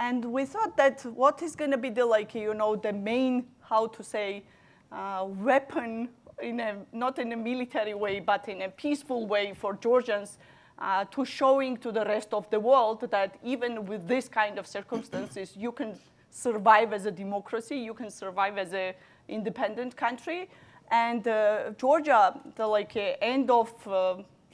And we thought that what is going to be the, like, you know, the main, how to say, weapon, not in a military way, but in a peaceful way for Georgians to showing to the rest of the world that even with this kind of circumstances, you can survive as a democracy, you can survive as an independent country. And Georgia, the end of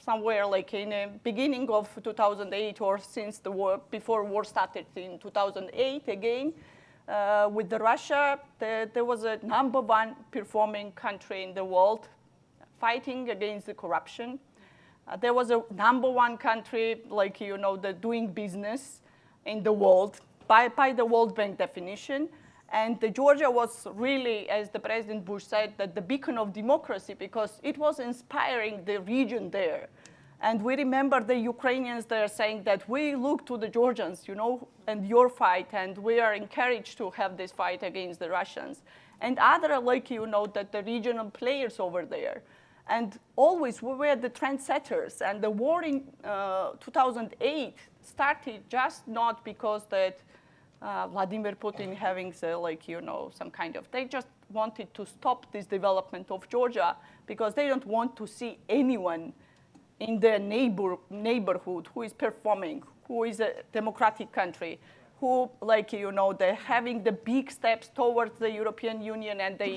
somewhere like in the beginning of 2008 or since the war, before war started in 2008 again, with the Russia, there was a #1 performing country in the world fighting against the corruption. There was a #1 country, like, you know, doing business in the world by the World Bank definition. And Georgia was really, as the President Bush said, that the beacon of democracy because it was inspiring the region there. And we remember the Ukrainians there saying that we look to the Georgians, you know, and your fight, and we are encouraged to have this fight against the Russians. And other, like, you know, that the regional players over there. And always we were the trendsetters. And the war in 2008 started just not because that Vladimir Putin having, like, you know, some kind of, they just wanted to stop this development of Georgia because they don't want to see anyone in their neighborhood who is performing, who is a democratic country, who, like, you know, they're having the big steps towards the European Union and the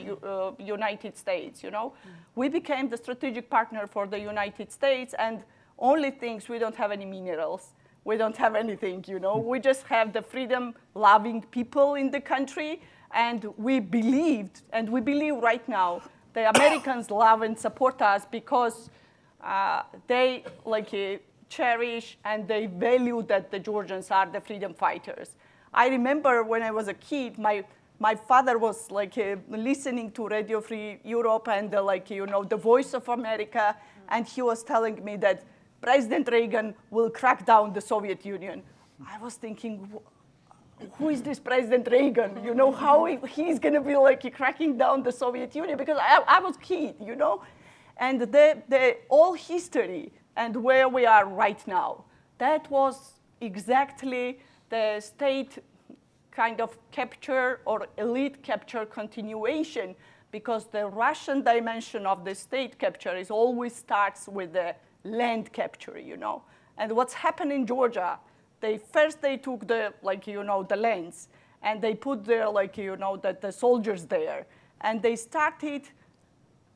United States, you know. We became the strategic partner for the United States, and only things, we don't have any minerals. We don't have anything, you know. We just have the freedom-loving people in the country, and we believed, and we believe right now, the Americans love and support us because they, like, cherish and they value that the Georgians are the freedom fighters. I remember when I was a kid, my father was, like, listening to Radio Free Europe and, like, you know, the Voice of America, and he was telling me that President Reagan will crack down the Soviet Union. I was thinking, who is this President Reagan? You know, how he's going to be, like, cracking down the Soviet Union? Because I was a kid, you know? And the all history and where we are right now, that was exactly the state kind of capture or elite capture continuation, because the Russian dimension of the state capture is always starts with the land capture, you know. And what's happened in Georgia, they took the, like, you know, the lands, and they put their, like, you know, the soldiers there. And they started,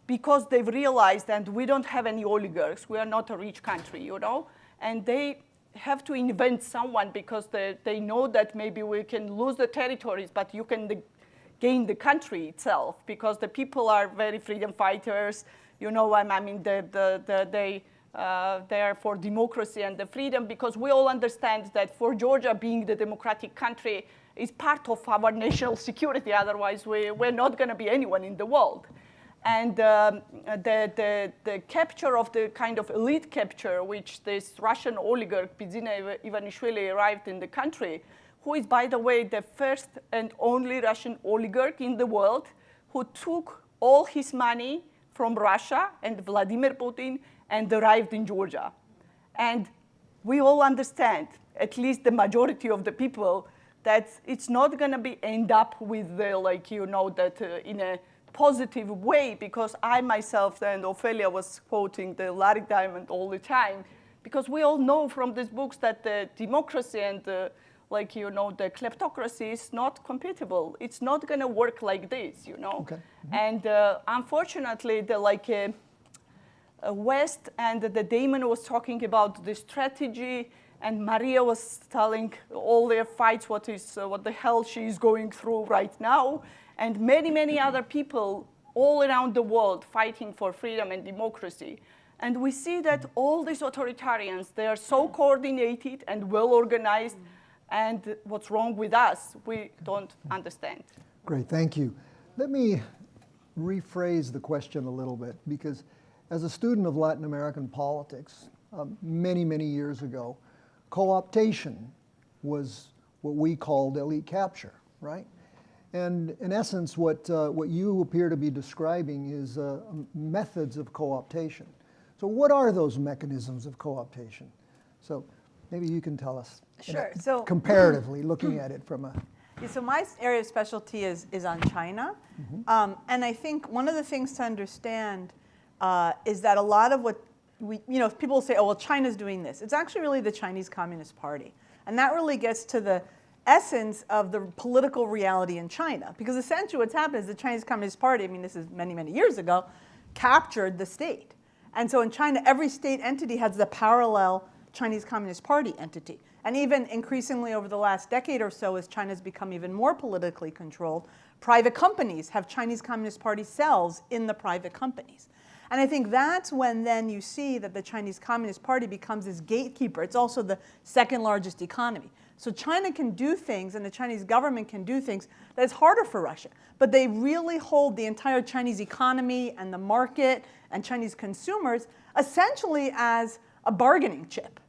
because they've realized, and we don't have any oligarchs, we are not a rich country, you know, and they have to invent someone because they know that maybe we can lose the territories, but you can gain the country itself, because the people are very freedom fighters, you know. I mean, they are for democracy and the freedom, because we all understand that for Georgia being the democratic country is part of our national security. Otherwise, we're not going to be anyone in the world. And the capture of the kind of elite capture, which this Russian oligarch, Bidzina Ivanishvili, arrived in the country, who is, by the way, the first and only Russian oligarch in the world who took all his money from Russia and Vladimir Putin and arrived in Georgia. And we all understand, at least the majority of the people, that it's not going to be end up with the, like, you know, that in a positive way, because I myself, and Ophelia was quoting the Larry Diamond all the time, because we all know from these books that the democracy and the, like, you know, the kleptocracy is not compatible. It's not going to work like this, you know. Okay. And unfortunately, the, like, West and the Damon was talking about the strategy, and Maria was telling all their fights what the hell she is going through right now, and many, many other people all around the world fighting for freedom and democracy. And we see that all these authoritarians, they are so coordinated and well organized, and what's wrong with us, we don't understand. Great, thank you. Let me rephrase the question a little bit, because as a student of Latin American politics, many, many years ago, co-optation was what we called elite capture, right? And in essence, what you appear to be describing is methods of co-optation. So what are those mechanisms of co-optation? So Maybe you can tell us. Sure. So comparatively, looking at it from a... Yeah, so my area of specialty is on China. And I think one of the things to understand is that a lot of what if people say, oh, well, China's doing this. It's actually really the Chinese Communist Party. And that really gets to the essence of the political reality in China. Because essentially what's happened is the Chinese Communist Party, I mean, this is many, many years ago, captured the state. And so in China, every state entity has the parallel Chinese Communist Party entity. And even increasingly over the last decade or so, as China's become even more politically controlled, private companies have Chinese Communist Party cells in the private companies. And I think that's when then you see that the Chinese Communist Party becomes this gatekeeper. It's also the second largest economy. So China can do things, and the Chinese government can do things that is harder for Russia. But they really hold the entire Chinese economy and the market and Chinese consumers essentially as a bargaining chip.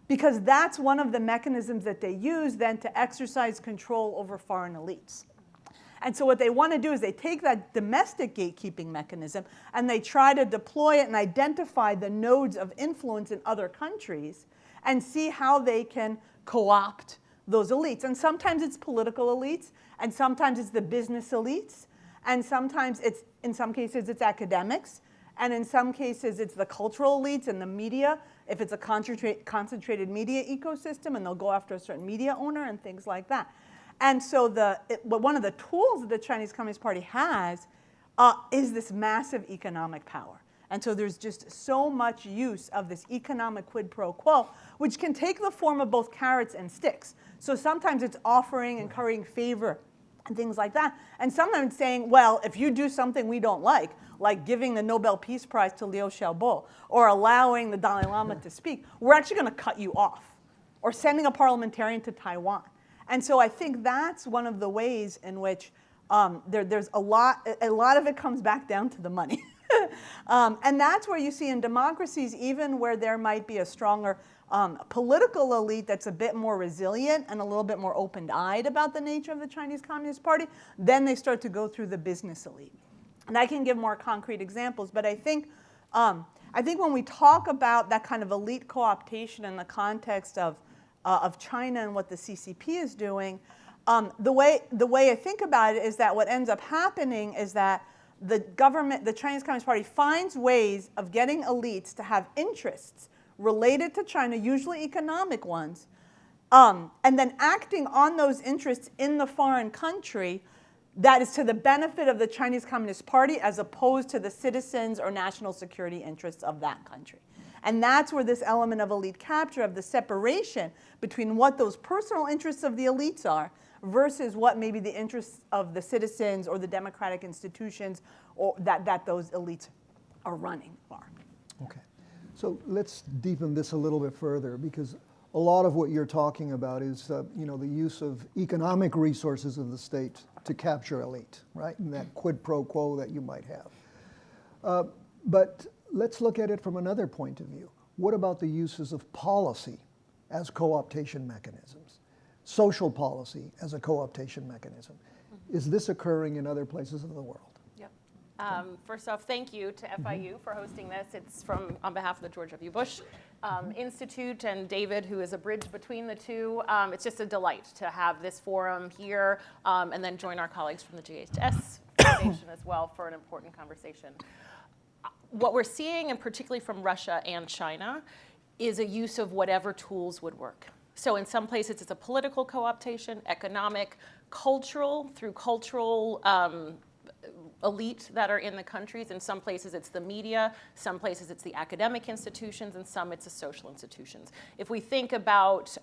Because that's one of the mechanisms that they use then to exercise control over foreign elites. And so what they want to do is they take that domestic gatekeeping mechanism and they try to deploy it and identify the nodes of influence in other countries and see how they can co-opt those elites. And sometimes it's political elites, and sometimes it's the business elites, and sometimes it's, in some cases, it's academics, and in some cases it's the cultural elites and the media, if it's a concentrated media ecosystem, and they'll go after a certain media owner and things like that. And so one of the tools that the Chinese Communist Party has is this massive economic power. And so there's just so much use of this economic quid pro quo, which can take the form of both carrots and sticks. So sometimes it's offering and currying favor and things like that. And sometimes it's saying, well, if you do something we don't like giving the Nobel Peace Prize to Liu Xiaobo, or allowing the Dalai Lama to speak, we're actually going to cut you off, or sending a parliamentarian to Taiwan. And so I think that's one of the ways in which there's a lot of it comes back down to the money. And that's where you see in democracies, even where there might be a stronger political elite that's a bit more resilient and a little bit more open-eyed about the nature of the Chinese Communist Party, then they start to go through the business elite. And I can give more concrete examples, but I think when we talk about that kind of elite co-optation in the context of China and what the CCP is doing, the way I think about it is that what ends up happening is that the Chinese Communist Party finds ways of getting elites to have interests related to China, usually economic ones, and then acting on those interests in the foreign country that is to the benefit of the Chinese Communist Party as opposed to the citizens or national security interests of that country. And that's where this element of elite capture, of the separation between what those personal interests of the elites are versus what maybe the interests of the citizens or the democratic institutions or that those elites are running are. Okay. So let's deepen this a little bit further, because a lot of what you're talking about is the use of economic resources of the state to capture elite, right? And that quid pro quo that you might have. But let's look at it from another point of view. What about the uses of policy as co-optation mechanisms? Social policy as a co-optation mechanism. Is this occurring in other places of the world? Yep. First off, thank you to FIU for hosting this. It's on behalf of the George W. Bush Institute and David, who is a bridge between the two. It's just a delight to have this forum here and then join our colleagues from the GHS Foundation as well for an important conversation. What we're seeing, and particularly from Russia and China, is a use of whatever tools would work. So in some places it's a political co-optation, economic, cultural, through cultural elite that are in the countries. In some places it's the media, some places it's the academic institutions, and some it's the social institutions. If we think about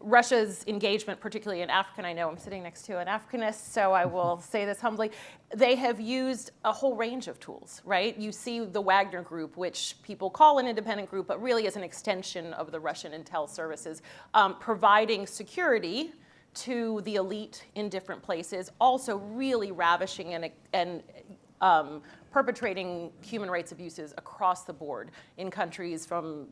Russia's engagement, particularly in Africa, and I know I'm sitting next to an Africanist, so I will say this humbly, they have used a whole range of tools, right? You see the Wagner Group, which people call an independent group, but really is an extension of the Russian intel services, providing security to the elite in different places, also really ravishing and perpetrating human rights abuses across the board in countries from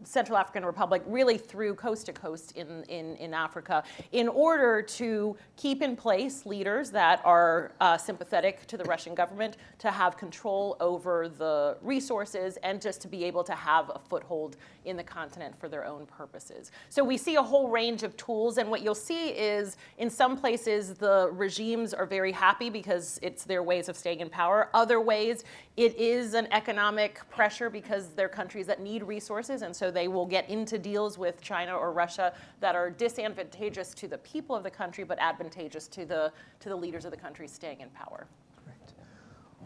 Central African Republic, really through coast to coast in Africa, in order to keep in place leaders that are sympathetic to the Russian government, to have control over the resources, and just to be able to have a foothold in the continent for their own purposes. So we see a whole range of tools, and what you'll see is in some places the regimes are very happy because it's their ways of staying in power. Other ways it is an economic pressure because they're countries that need resources, and so they will get into deals with China or Russia that are disadvantageous to the people of the country but advantageous to the leaders of the country staying in power. Great.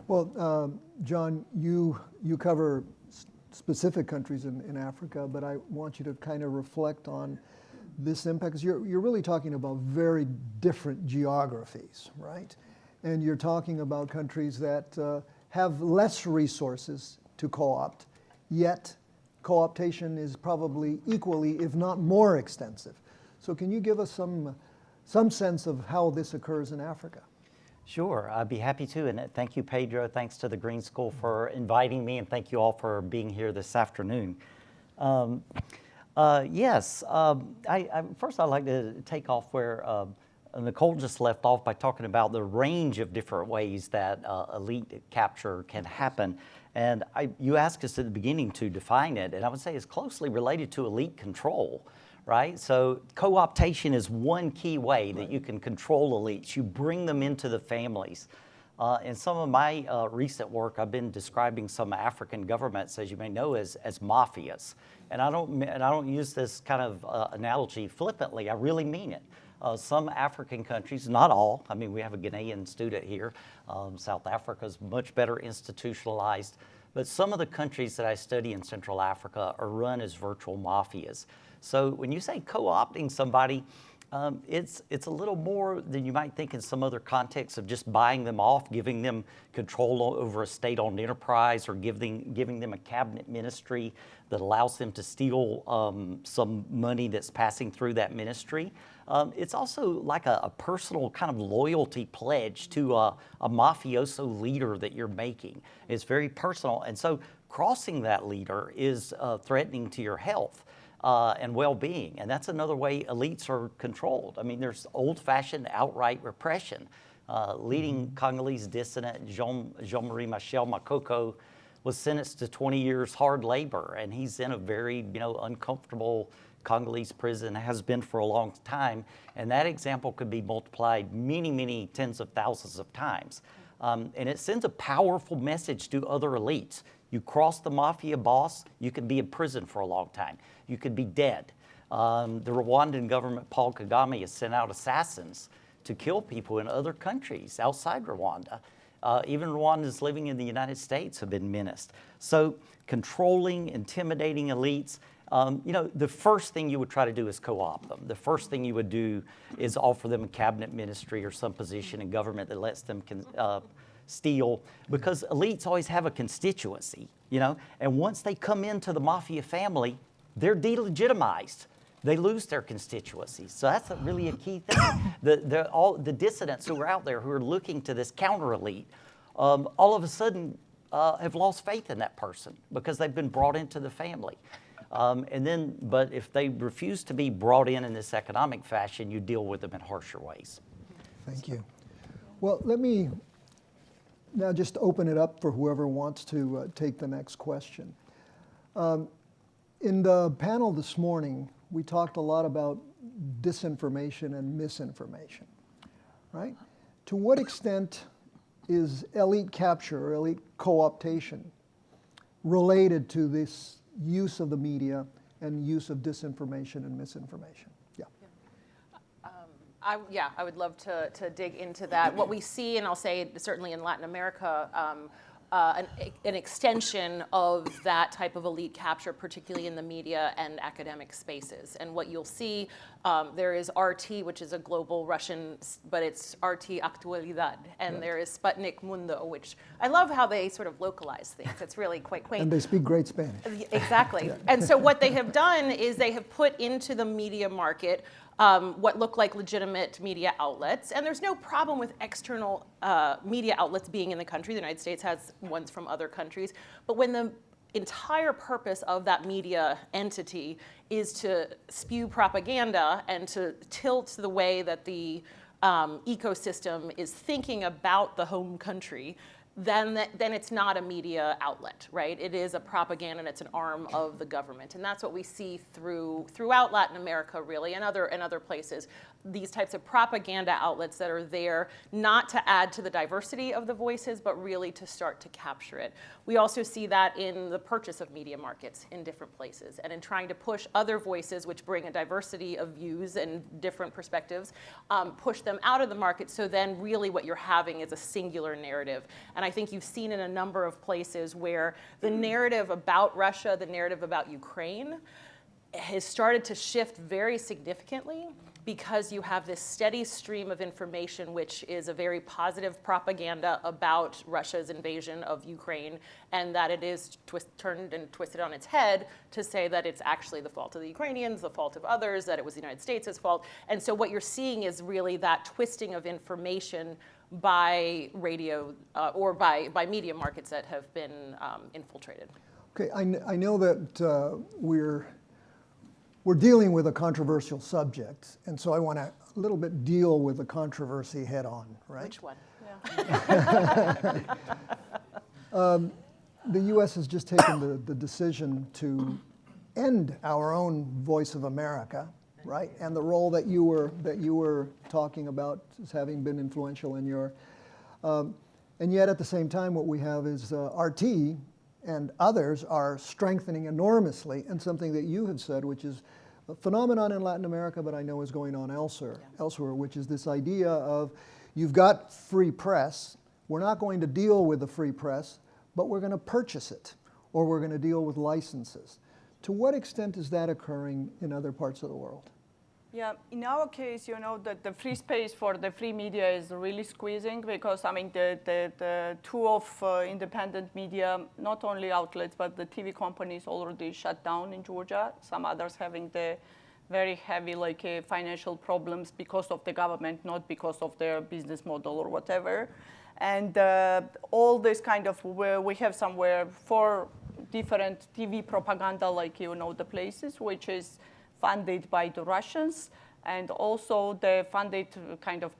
Well, John, you cover specific countries in Africa, but I want you to kind of reflect on this impact, because you're really talking about very different geographies, right? And you're talking about countries that have less resources to co-opt, yet co-optation is probably equally, if not more extensive. So can you give us some sense of how this occurs in Africa? Sure, I'd be happy to, and thank you, Pedro. Thanks to the Green School for inviting me, and thank you all for being here this afternoon. Yes, first I'd like to take off where Nicole just left off by talking about the range of different ways that elite capture can happen. And you asked us at the beginning to define it, and I would say it's closely related to elite control. Right? So co-optation is one key way that you can control elites. You bring them into the families. In some of my recent work, I've been describing some African governments, as you may know, as mafias. And I don't use this kind of analogy flippantly. I really mean it. Some African countries, not all. I mean, we have a Ghanaian student here. South Africa is much better institutionalized. But some of the countries that I study in Central Africa are run as virtual mafias. So when you say co-opting somebody, it's a little more than you might think in some other contexts of just buying them off, giving them control over a state-owned enterprise, or giving them a cabinet ministry that allows them to steal some money that's passing through that ministry. It's also like a personal kind of loyalty pledge to a mafioso leader that you're making. It's very personal, and so crossing that leader is threatening to your health. And well-being, and that's another way elites are controlled. I mean, there's old-fashioned outright repression. Leading Congolese dissident Jean-Marie Michel Makoko was sentenced to 20 years hard labor, and he's in a very uncomfortable Congolese prison, has been for a long time, and that example could be multiplied many, many tens of thousands of times. And it sends a powerful message to other elites. You cross the mafia boss, you could be in prison for a long time. You could be dead. The Rwandan government, Paul Kagame, has sent out assassins to kill people in other countries outside Rwanda. Even Rwandans living in the United States have been menaced. So controlling, intimidating elites, the first thing you would try to do is co-opt them. The first thing you would do is offer them a cabinet ministry or some position in government that lets them steal, because elites always have a constituency, and once they come into the mafia family, they're delegitimized. They lose their constituencies. So that's really a key thing. All the dissidents who are out there who are looking to this counter elite, all of a sudden have lost faith in that person because they've been brought into the family. But if they refuse to be brought in this economic fashion, you deal with them in harsher ways. Thank you. Well, let me now just open it up for whoever wants to take the next question. In the panel this morning, we talked a lot about disinformation and misinformation, right? To what extent is elite capture or elite co-optation related to this use of the media and use of disinformation and misinformation? Yeah. I would love to dig into that. What we see, and I'll say certainly in Latin America, an extension of that type of elite capture, particularly in the media and academic spaces. And what you'll see, there is RT, which is a global Russian, but it's RT Actualidad. And there is Sputnik Mundo, which I love how they sort of localize things. It's really quite quaint. And they speak great Spanish. Exactly. Yeah. And so what they have done is they have put into the media market what look like legitimate media outlets. And there's no problem with external media outlets being in the country. The United States has ones from other countries. But when the entire purpose of that media entity is to spew propaganda and to tilt the way that the ecosystem is thinking about the home country, then it's not a media outlet, right? It is a propaganda and it's an arm of the government. And that's what we see throughout Latin America, really, and other places. These types of propaganda outlets that are there not to add to the diversity of the voices, but really to start to capture it. We also see that in the purchase of media markets in different places and in trying to push other voices which bring a diversity of views and different perspectives, push them out of the market, so then really what you're having is a singular narrative. And I think you've seen in a number of places where the narrative about Russia, the narrative about Ukraine, has started to shift very significantly, because you have this steady stream of information, which is a very positive propaganda about Russia's invasion of Ukraine, and that it is turned and twisted on its head to say that it's actually the fault of the Ukrainians, the fault of others, that it was the United States' fault. And so what you're seeing is really that twisting of information by radio or by media markets that have been infiltrated. Okay, I know that we're dealing with a controversial subject, and so I want to a little bit deal with the controversy head on, right? Which one? Yeah. The U.S. has just taken the decision to end our own Voice of America, right? And the role that you were talking about as having been influential in your, and yet at the same time, what we have is RT and others are strengthening enormously, and something that you have said, which is a phenomenon in Latin America, but I know is going on elsewhere, which is this idea of you've got free press, we're not going to deal with the free press, but we're going to purchase it, or we're going to deal with licenses. To what extent is that occurring in other parts of the world? Yeah, in our case, you know, that the free space for the free media is really squeezing, because, I mean, the two of independent media, not only outlets, but the TV companies already shut down in Georgia. Some others having the very heavy, like, financial problems because of the government, not because of their business model or whatever. And all this kind of, we have somewhere 4 different TV propaganda, like, you know, the places, which is funded by the Russians, and also the funded kind of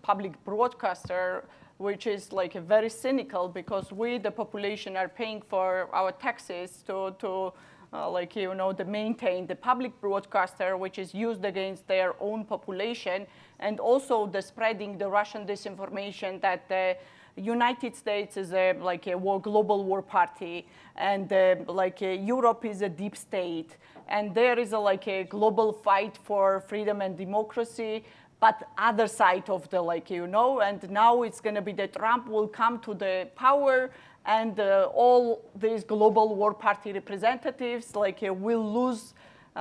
public broadcaster, which is like a very cynical, because we, the population, are paying for our taxes to like, you know, to maintain the public broadcaster, which is used against their own population, and also the spreading the Russian disinformation that the United States is like a global war party, and Europe is a deep state, and there is like a global fight for freedom and democracy, but other side of the, like, you know, and now it's going to be that Trump will come to the power, and all these global war party representatives will lose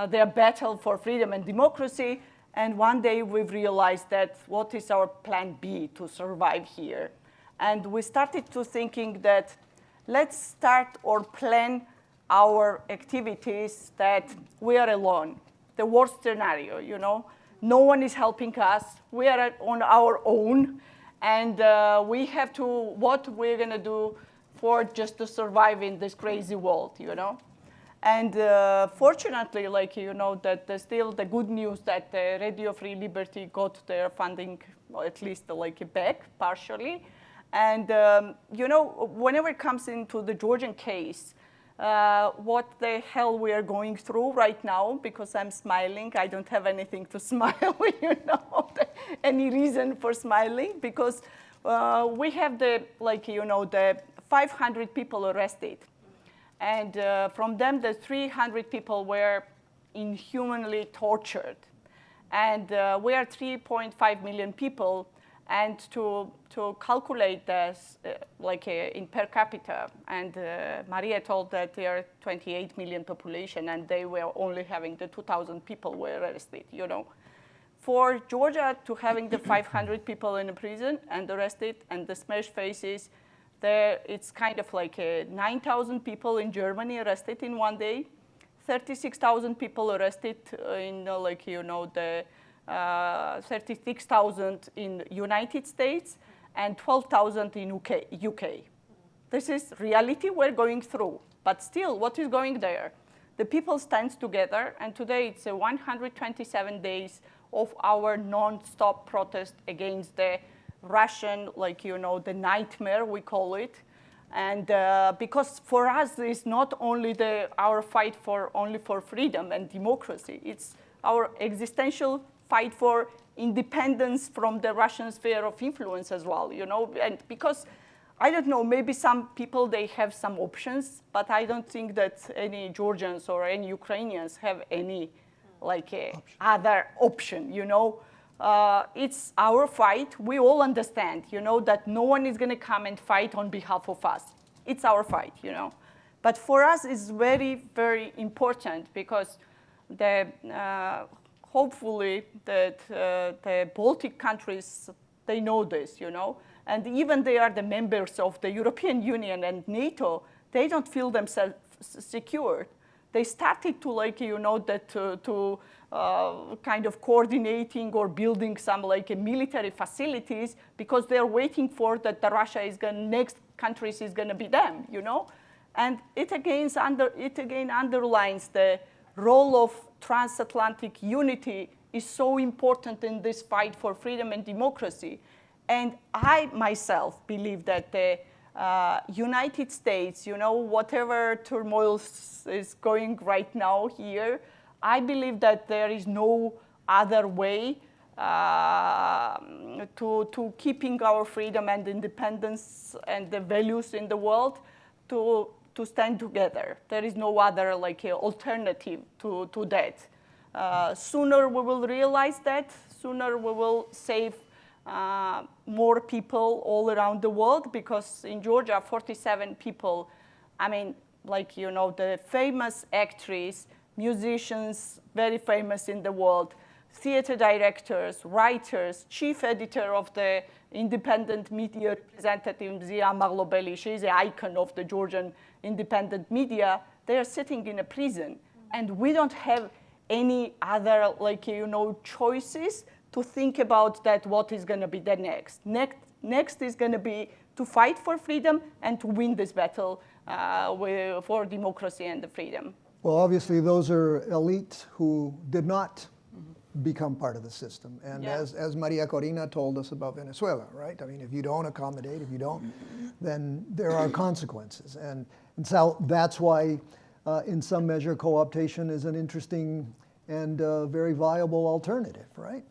their battle for freedom and democracy. And one day we've realized that what is our plan B to survive here? And we started to thinking that let's start or plan our activities that we are alone. The worst scenario, you know, no one is helping us. We are on our own, and we have to, what we're gonna do for just to survive in this crazy world, you know? And fortunately, like, you know, that still the good news that Radio Free Liberty got their funding, or at least like back partially. And, you know, whenever it comes into the Georgian case, what the hell we are going through right now, because I'm smiling, I don't have anything to smile, you know, any reason for smiling, because we have the, like, you know, the 500 people arrested. And from them, the 300 people were inhumanly tortured. And we are 3.5 million people. And to calculate this in per capita, and Maria told that there are 28 million population, and they were only having the 2,000 people were arrested, you know. For Georgia to having the 500 people in the prison and arrested and the smashed faces, there it's kind of like 9,000 people in Germany arrested in one day, 36,000 people arrested in the 36,000 in United States and 12,000 in UK. This is reality we're going through. But still, what is going there? The people stand together, and today it's 127 days of our non-stop protest against the Russian, the nightmare, we call it. And because for us, it's not only our fight only for freedom and democracy, it's our existential fight for independence from the Russian sphere of influence as well, and because, I don't know, maybe some people, they have some options, but I don't think that any Georgians or any Ukrainians have any other option, It's our fight. We all understand, that no one is going to come and fight on behalf of us. It's our fight, But for us, it's very, very important because hopefully the Baltic countries, they know this, And even they are the members of the European Union and NATO, they don't feel themselves secure. They started to kind of coordinating or building some military facilities because they're waiting for that the Russia next countries is going to be them, And it again underlines the role of transatlantic unity is so important in this fight for freedom and democracy. And I myself believe that the United States, whatever turmoil is going right now here, I believe that there is no other way to keeping our freedom and independence and the values in the world to stand together. There is no other alternative to that. Sooner we will realize that, sooner we will save more people all around the world, because in Georgia, 47 people, the famous actresses, musicians, very famous in the world, theater directors, writers, chief editor of the independent media representative, Zia Marlobeli, she's the icon of the Georgian independent media, they are sitting in a prison. And we don't have any other, choices to think about that what is going to be the next. Next is going to be to fight for freedom and to win this battle for democracy and the freedom. Well, obviously, those are elites who did not become part of the system. And as Maria Corina told us about Venezuela, right? I mean, if you don't accommodate, if you don't, then there are consequences. And so that's why, in some measure, co-optation is an interesting and very viable alternative, right?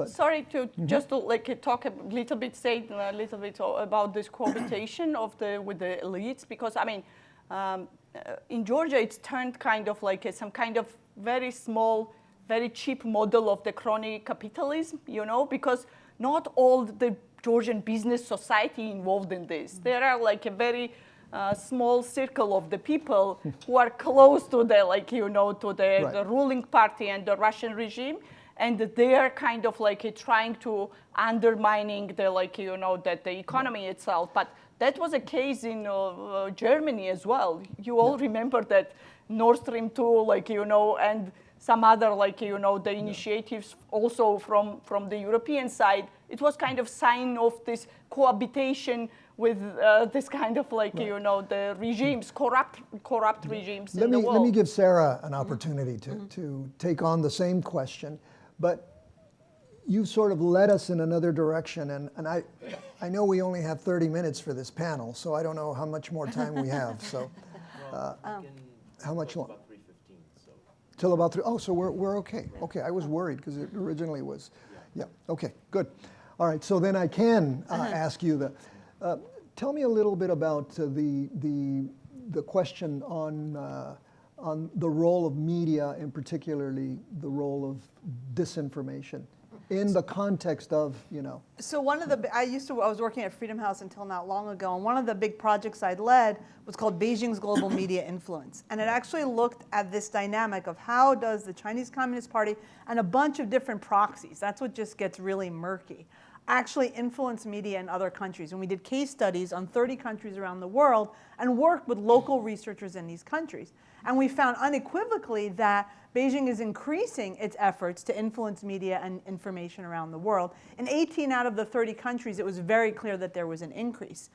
Sorry to just to talk a little bit, say a little bit about this cohabitation with the elites, because in Georgia it's turned kind of some kind of very small, very cheap model of the crony capitalism, because not all the Georgian business society involved in this. There are a very small circle of the people who are close to the ruling party and the Russian regime. And they are kind of trying to undermining the economy itself. But that was a case in Germany as well. You all remember that Nord Stream 2, and some other the initiatives also from the European side. It was kind of sign of this cohabitation with this kind of the regimes, corrupt regimes in the world. Let me give Sarah an opportunity to take on the same question. But you sort of led us in another direction, and I know we only have 30 minutes for this panel, so I don't know how much more time we have. So, how much longer? About 3:15. So. Till about 3. Oh, so we're okay. Okay, I was worried because it originally was. Yeah. Okay. Good. All right. So then I can ask you tell me a little bit about the question on the role of media, and particularly the role of disinformation in the context of, So one of I was working at Freedom House until not long ago, and one of the big projects I'd led was called Beijing's Global Media Influence. And it actually looked at this dynamic of how does the Chinese Communist Party and a bunch of different proxies, that's what just gets really murky, actually influence media in other countries. And we did case studies on 30 countries around the world and worked with local researchers in these countries. And we found unequivocally that Beijing is increasing its efforts to influence media and information around the world. In 18 out of the 30 countries, it was very clear that there was an increase.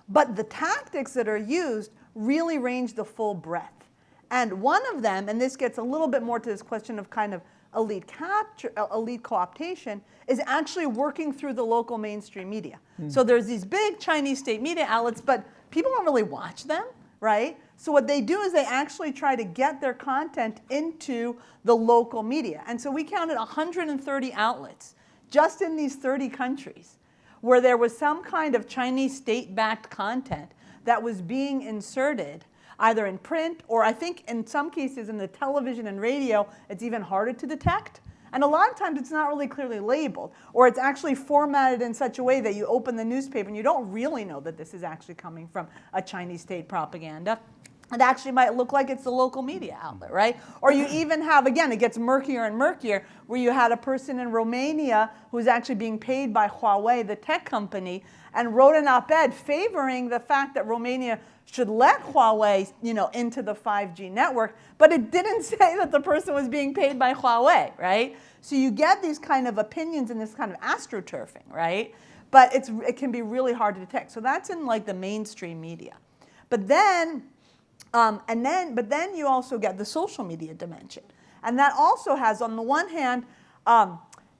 But the tactics that are used really range the full breadth. And one of them, and this gets a little bit more to this question of kind of elite capture, elite co-optation, is actually working through the local mainstream media. So there's these big Chinese state media outlets, but people don't really watch them, right? So what they do is they actually try to get their content into the local media. And so we counted 130 outlets just in these 30 countries where there was some kind of Chinese state-backed content that was being inserted either in print or I think in some cases in the television and radio, it's even harder to detect. And a lot of times it's not really clearly labeled, or it's actually formatted in such a way that you open the newspaper and you don't really know that this is actually coming from a Chinese state propaganda. It actually might look like it's the local media outlet, right? Or you even have, again, it gets murkier and murkier, where you had a person in Romania who was actually being paid by Huawei, the tech company, and wrote an op-ed favoring the fact that Romania should let Huawei, into the 5G network, but it didn't say that the person was being paid by Huawei, right? So you get these kind of opinions and this kind of astroturfing, right? But it can be really hard to detect. So that's in like the mainstream media. But then you also get the social media dimension. And that also has, on the one hand,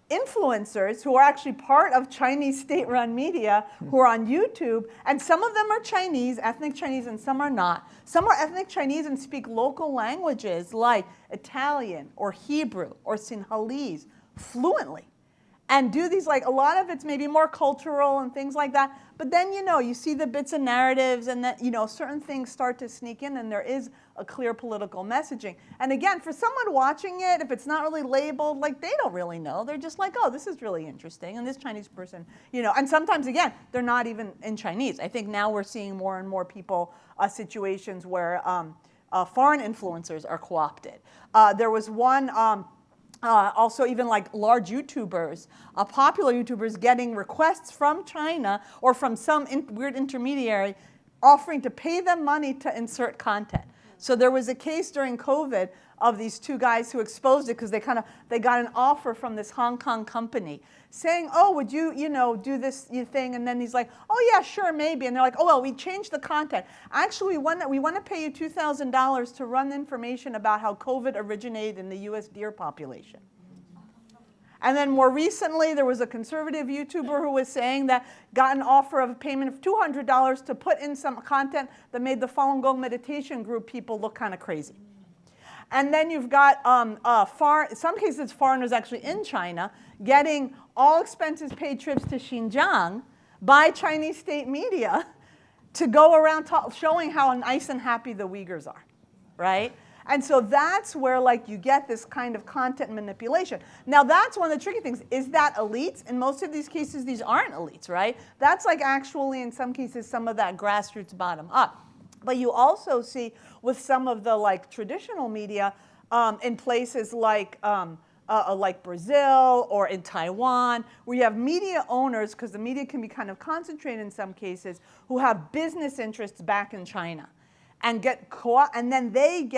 influencers who are actually part of Chinese state-run media who are on YouTube, and some of them are Chinese, ethnic Chinese, and some are not. Some are ethnic Chinese and speak local languages like Italian or Hebrew or Sinhalese fluently. And do these, like, a lot of it's maybe more cultural and things like that. But then, you see the bits of narratives and that, certain things start to sneak in and there is a clear political messaging. And again, for someone watching it, if it's not really labeled, like, they don't really know. They're just like, oh, this is really interesting. And this Chinese person, and sometimes, again, they're not even in Chinese. I think now we're seeing more and more people, situations where foreign influencers are co-opted. There was one, also even like large YouTubers, popular YouTubers getting requests from China or from some weird intermediary offering to pay them money to insert content. So there was a case during COVID of these two guys who exposed it because they got an offer from this Hong Kong company saying, oh, would you, do this thing? And then he's like, oh yeah, sure, maybe. And they're like, oh, well, we changed the content. Actually, we want to pay you $2,000 to run information about how COVID originated in the US deer population. And then more recently, there was a conservative YouTuber who was saying that got an offer of a payment of $200 to put in some content that made the Falun Gong meditation group people look kind of crazy. And then you've got, in some cases, foreigners actually in China getting all expenses paid trips to Xinjiang by Chinese state media to go around showing how nice and happy the Uyghurs are, right? And so that's where you get this kind of content manipulation. Now that's one of the tricky things. Is that elites? In most of these cases, these aren't elites, right? That's actually, in some cases, some of that grassroots bottom up. But you also see with some of the traditional media in places like Brazil or in Taiwan, where you have media owners, because the media can be kind of concentrated in some cases, who have business interests back in China, and then they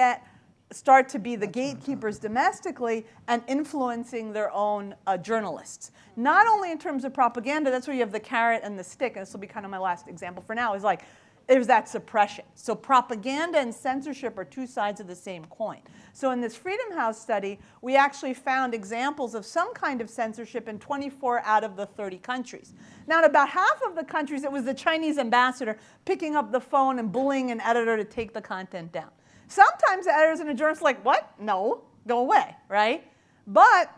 start to be the gatekeepers domestically and influencing their own journalists. Not only in terms of propaganda, that's where you have the carrot and the stick, and this will be kind of my last example for now, is there's that suppression. So propaganda and censorship are two sides of the same coin. So in this Freedom House study, we actually found examples of some kind of censorship in 24 out of the 30 countries. Now in about half of the countries, it was the Chinese ambassador picking up the phone and bullying an editor to take the content down. Sometimes the editors and the journalists are like, what? No, go away, right? But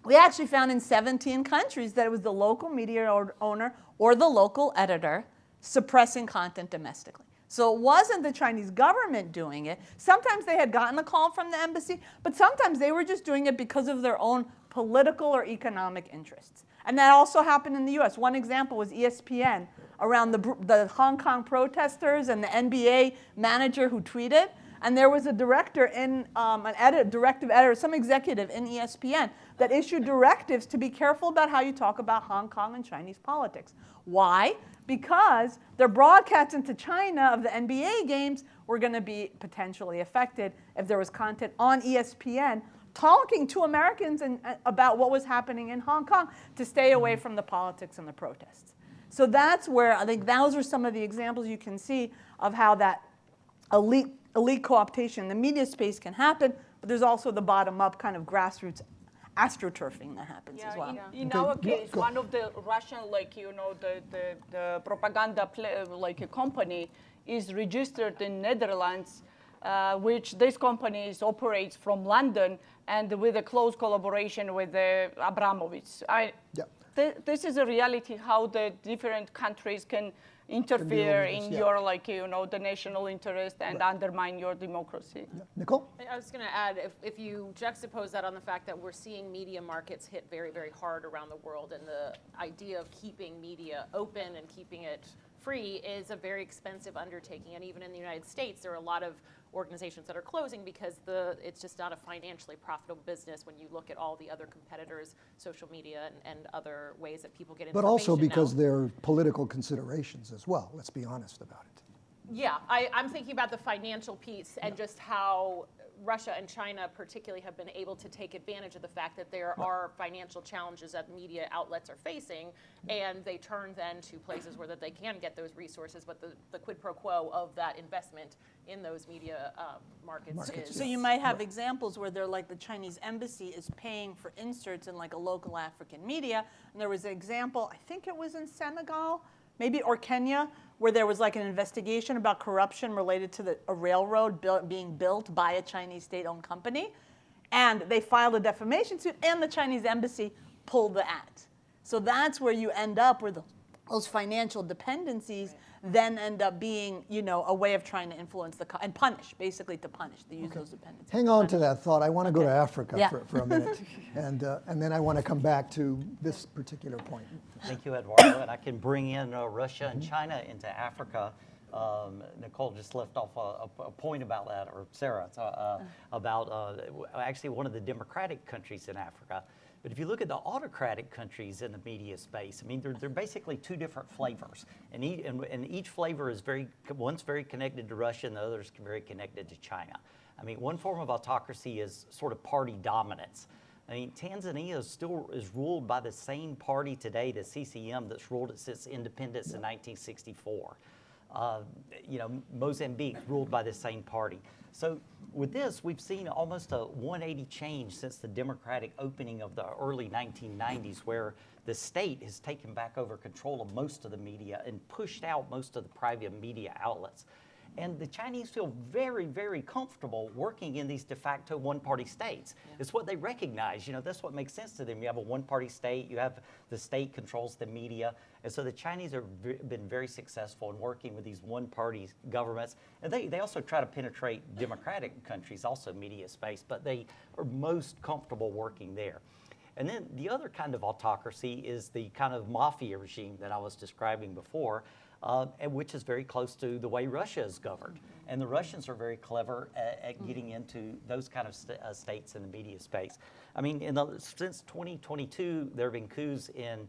we actually found in 17 countries that it was the local media owner or the local editor suppressing content domestically. So it wasn't the Chinese government doing it. Sometimes they had gotten a call from the embassy, but sometimes they were just doing it because of their own political or economic interests. And that also happened in the US. One example was ESPN around the Hong Kong protesters and the NBA manager who tweeted. And there was a director directive editor, some executive in ESPN that issued directives to be careful about how you talk about Hong Kong and Chinese politics. Why? Because their broadcasts into China of the NBA games were going to be potentially affected if there was content on ESPN talking to Americans about what was happening in Hong Kong to stay away from the politics and the protests. So that's where I think those are some of the examples you can see of how that elite co-optation in the media space can happen, but there's also the bottom-up kind of grassroots astroturfing that happens as well. In our case, one of the Russian, the propaganda company is registered in Netherlands, which this company operates from London and with a close collaboration with Abramovich. This is a reality how the different countries can interfere in your, the national interest and undermine your democracy. Nicole? I was going to add, if you juxtapose that on the fact that we're seeing media markets hit very, very hard around the world, and the idea of keeping media open and keeping it free is a very expensive undertaking. And even in the United States, there are a lot of organizations that are closing because it's just not a financially profitable business when you look at all the other competitors, social media and other ways that people get information. But also because now. there are political considerations as well, let's be honest about it. Yeah, I'm thinking about the financial piece and just how Russia and China particularly have been able to take advantage of the fact that there are financial challenges that media outlets are facing, and they turn then to places where that they can get those resources, but the quid pro quo of that investment in those media markets is... So you might have examples where they're like the Chinese embassy is paying for inserts in like a local African media, and there was an example, I think it was in Senegal, maybe, or Kenya, where there was like an investigation about corruption related to a railroad being built by a Chinese state-owned company. And they filed a defamation suit, and the Chinese embassy pulled the ad. So that's where you end up where those financial dependencies then end up being, a way of trying to influence and punish, basically to punish. They use those dependencies. Hang on to that thought. I want to go to Africa for a minute, and then I want to come back to this particular point. Thank you, Eduardo. And I can bring in Russia and China into Africa. Nicole just left off a point about that, or Sarah, about actually one of the democratic countries in Africa. But if you look at the autocratic countries in the media space, I mean, they're basically two different flavors. And each flavor is one's very connected to Russia and the other's very connected to China. I mean, one form of autocracy is sort of party dominance. I mean, Tanzania still is ruled by the same party today, the CCM, that's ruled it since independence in 1964. Mozambique ruled by the same party. So with this, we've seen almost a 180 change since the democratic opening of the early 1990s, where the state has taken back over control of most of the media and pushed out most of the private media outlets. And the Chinese feel very, very comfortable working in these de facto one-party states. Yeah. It's what they recognize. That's what makes sense to them. You have a one-party state. You have the state controls the media. And so the Chinese have been very successful in working with these one-party governments. And they also try to penetrate democratic countries, also media space, but they are most comfortable working there. And then the other kind of autocracy is the kind of mafia regime that I was describing before, and which is very close to the way Russia is governed. And the Russians are very clever at getting into those kind of states in the media space. I mean, since 2022, there have been coups and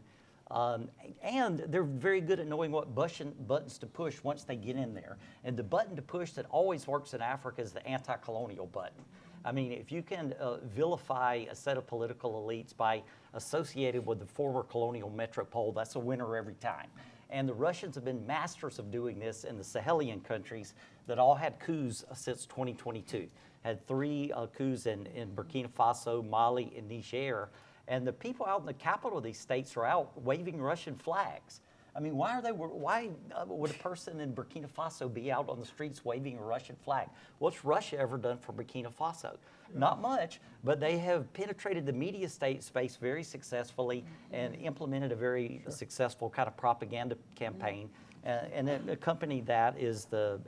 they're very good at knowing what buttons to push once they get in there. And the button to push that always works in Africa is the anti-colonial button. I mean, if you can vilify a set of political elites by associated with the former colonial metropole, that's a winner every time. And the Russians have been masters of doing this in the Sahelian countries that all had coups since 2022. Had 3 coups in Burkina Faso, Mali, and Niger. And the people out in the capital of these states are out waving Russian flags. I mean, why would a person in Burkina Faso be out on the streets waving a Russian flag? What's Russia ever done for Burkina Faso? Not much, but they have penetrated the media space very successfully and implemented a very successful kind of propaganda campaign. And then accompanied that is the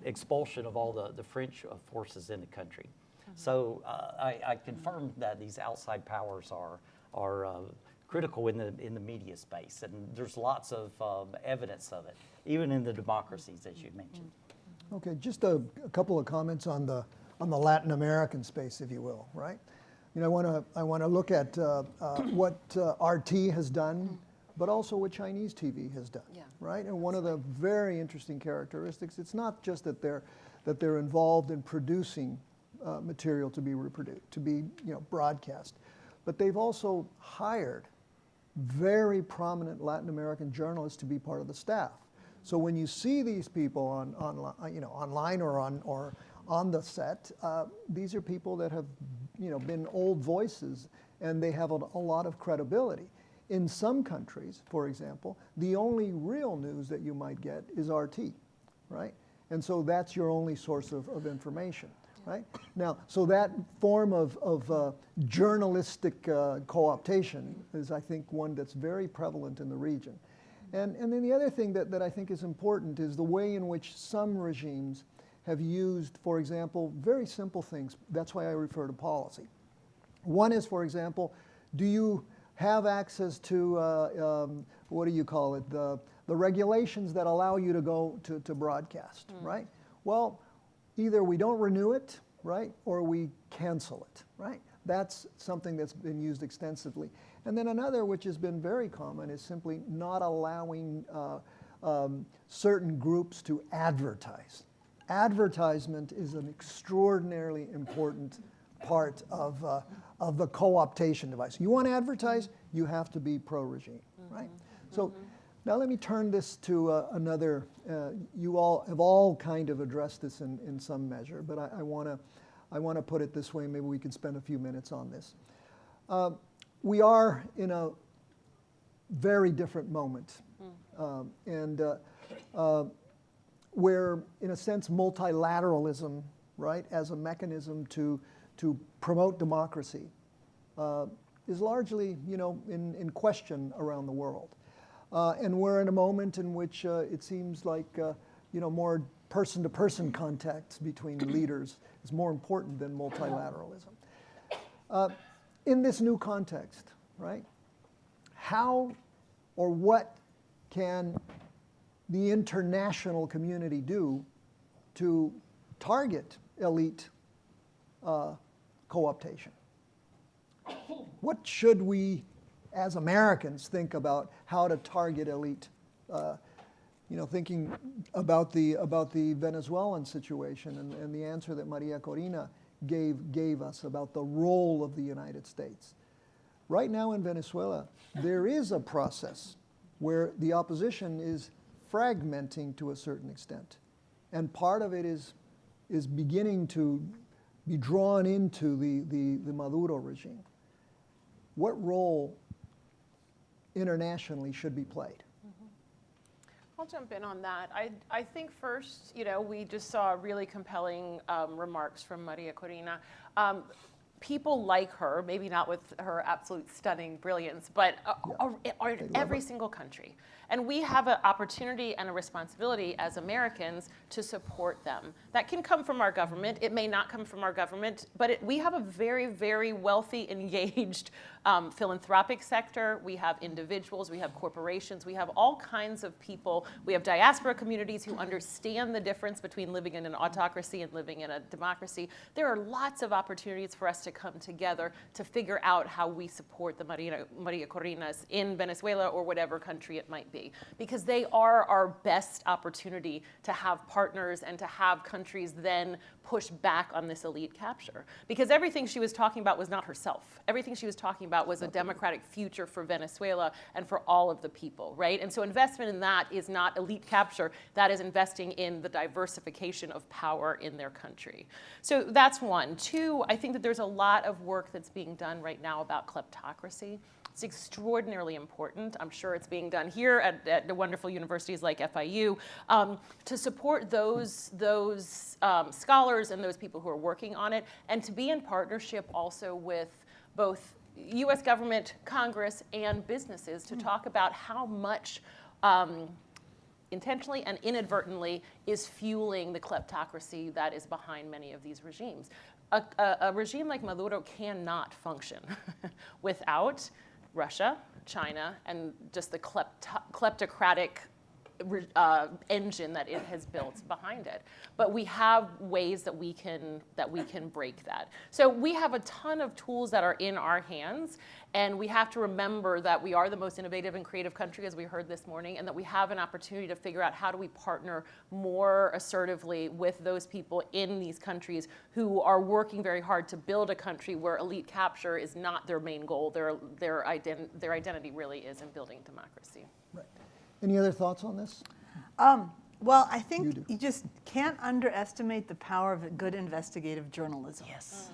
expulsion of all the French forces in the country. So I confirm that these outside powers are critical in the media space, and there's lots of evidence of it, even in the democracies, as you mentioned. Okay, just a couple of comments on the Latin American space, if you will, right? I want to look at what RT has done, but also what Chinese TV has done, right? And one of the very interesting characteristics, it's not just that they're involved in producing material to be reproduced, to be broadcast, but they've also hired very prominent Latin American journalists to be part of the staff. So when you see these people online or on the set, these are people that have been old voices, and they have a lot of credibility. In some countries, for example, the only real news that you might get is RT, right? And so that's your only source of information, right? Now, so that form of journalistic co-optation is, I think, one that's very prevalent in the region. And then the other thing that I think is important is the way in which some regimes have used, for example, very simple things. That's why I refer to policy. One is, for example, do you have access to, what do you call it, the regulations that allow you to go to broadcast, right? Well, either we don't renew it, right, or we cancel it, right? That's something that's been used extensively. And then another, which has been very common, is simply not allowing certain groups to advertise. Advertisement is an extraordinarily important part of the co-optation device. You want to advertise, you have to be pro-regime, right? So now let me turn this to another, you all have all kind of addressed this in some measure, but I want to put it this way, maybe we can spend a few minutes on this. We are in a very different moment, where, in a sense, multilateralism, right, as a mechanism to promote democracy, is largely, in question around the world. And we're in a moment in which it seems like, more person-to-person contacts between leaders is more important than multilateralism. In this new context, right, how or what can the international community do to target elite co-optation? What should we, as Americans, think about how to target elite? Thinking about the Venezuelan situation and the answer that Maria Corina gave us about the role of the United States. Right now in Venezuela, there is a process where the opposition is fragmenting to a certain extent. And part of it is beginning to be drawn into the Maduro regime. What role internationally should be played? I'll jump in on that. I think first, we just saw really compelling remarks from Maria Corina. People like her, maybe not with her absolute stunning brilliance, but are in every single country. And we have an opportunity and a responsibility as Americans to support them. That can come from our government. It may not come from our government, but we have a very, very wealthy, engaged philanthropic sector. We have individuals, we have corporations, we have all kinds of people. We have diaspora communities who understand the difference between living in an autocracy and living in a democracy. There are lots of opportunities for us to come together to figure out how we support the Maria Corinas in Venezuela or whatever country it might be, because they are our best opportunity to have partners and to have countries then push back on this elite capture. Because everything she was talking about was not herself. Everything she was talking about was a democratic future for Venezuela and for all of the people, right? And so investment in that is not elite capture, that is investing in the diversification of power in their country. So that's one. Two, I think that there's a lot of work that's being done right now about kleptocracy. It's extraordinarily important. I'm sure it's being done here at the wonderful universities like FIU to support those scholars and those people who are working on it, and to be in partnership also with both US government, Congress, and businesses to talk about how much intentionally and inadvertently is fueling the kleptocracy that is behind many of these regimes. A regime like Maduro cannot function without Russia, China, and just the kleptocratic engine that it has built behind it. But we have ways that we can break that. So we have a ton of tools that are in our hands, and we have to remember that we are the most innovative and creative country, as we heard this morning, and that we have an opportunity to figure out how do we partner more assertively with those people in these countries who are working very hard to build a country where elite capture is not their main goal. Their identity really is in building democracy. Right. Any other thoughts on this? Well, I think you just can't underestimate the power of good investigative journalism. Yes.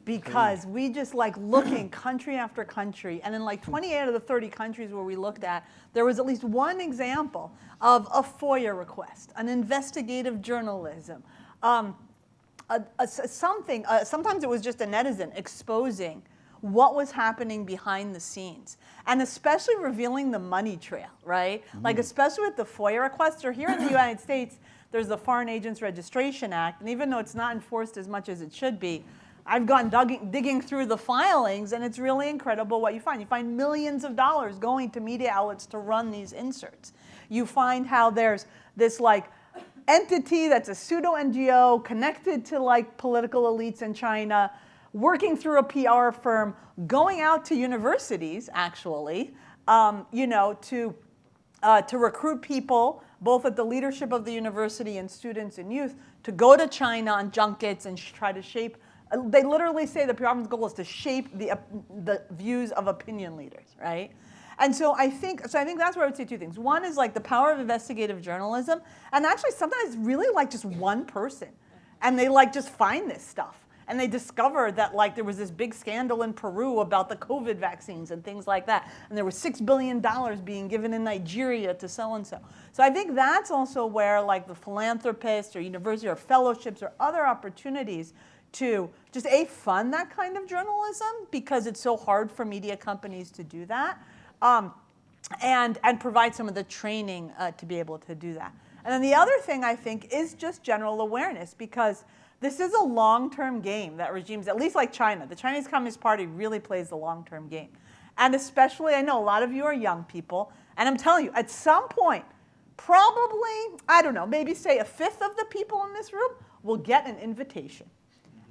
Because we just like looking country after country, and in like 28 of the 30 countries where we looked at, there was at least one example of a FOIA request, an investigative journalism, sometimes it was just a netizen exposing what was happening behind the scenes, and especially revealing the money trail, right? Like especially with the FOIA requests, or here in the United States, there's the Foreign Agents Registration Act, and even though it's not enforced as much as it should be, I've gone digging through the filings, and it's really incredible what you find. You find millions of dollars going to media outlets to run these inserts. You find how there's this like entity that's a pseudo NGO connected to like political elites in China, working through a PR firm, going out to universities, actually, to recruit people, both at the leadership of the university and students and youth, to go to China on junkets and try to shape. They literally say the PR firm's goal is to shape the views of opinion leaders, right? And so I think that's where I would say two things. One is like the power of investigative journalism, and actually sometimes it's really like just one person, and they like just find this stuff. And they discovered that like there was this big scandal in Peru about the COVID vaccines and things like that. And there was $6 billion being given in Nigeria to so-and-so. So I think that's also where like the philanthropists or university or fellowships or other opportunities to just fund that kind of journalism, because it's so hard for media companies to do that, and provide some of the training to be able to do that. And then the other thing I think is just general awareness, because this is a long-term game that regimes, at least like China, the Chinese Communist Party really plays the long-term game. And especially, I know a lot of you are young people, and I'm telling you, at some point, probably, I don't know, maybe say a fifth of the people in this room will get an invitation.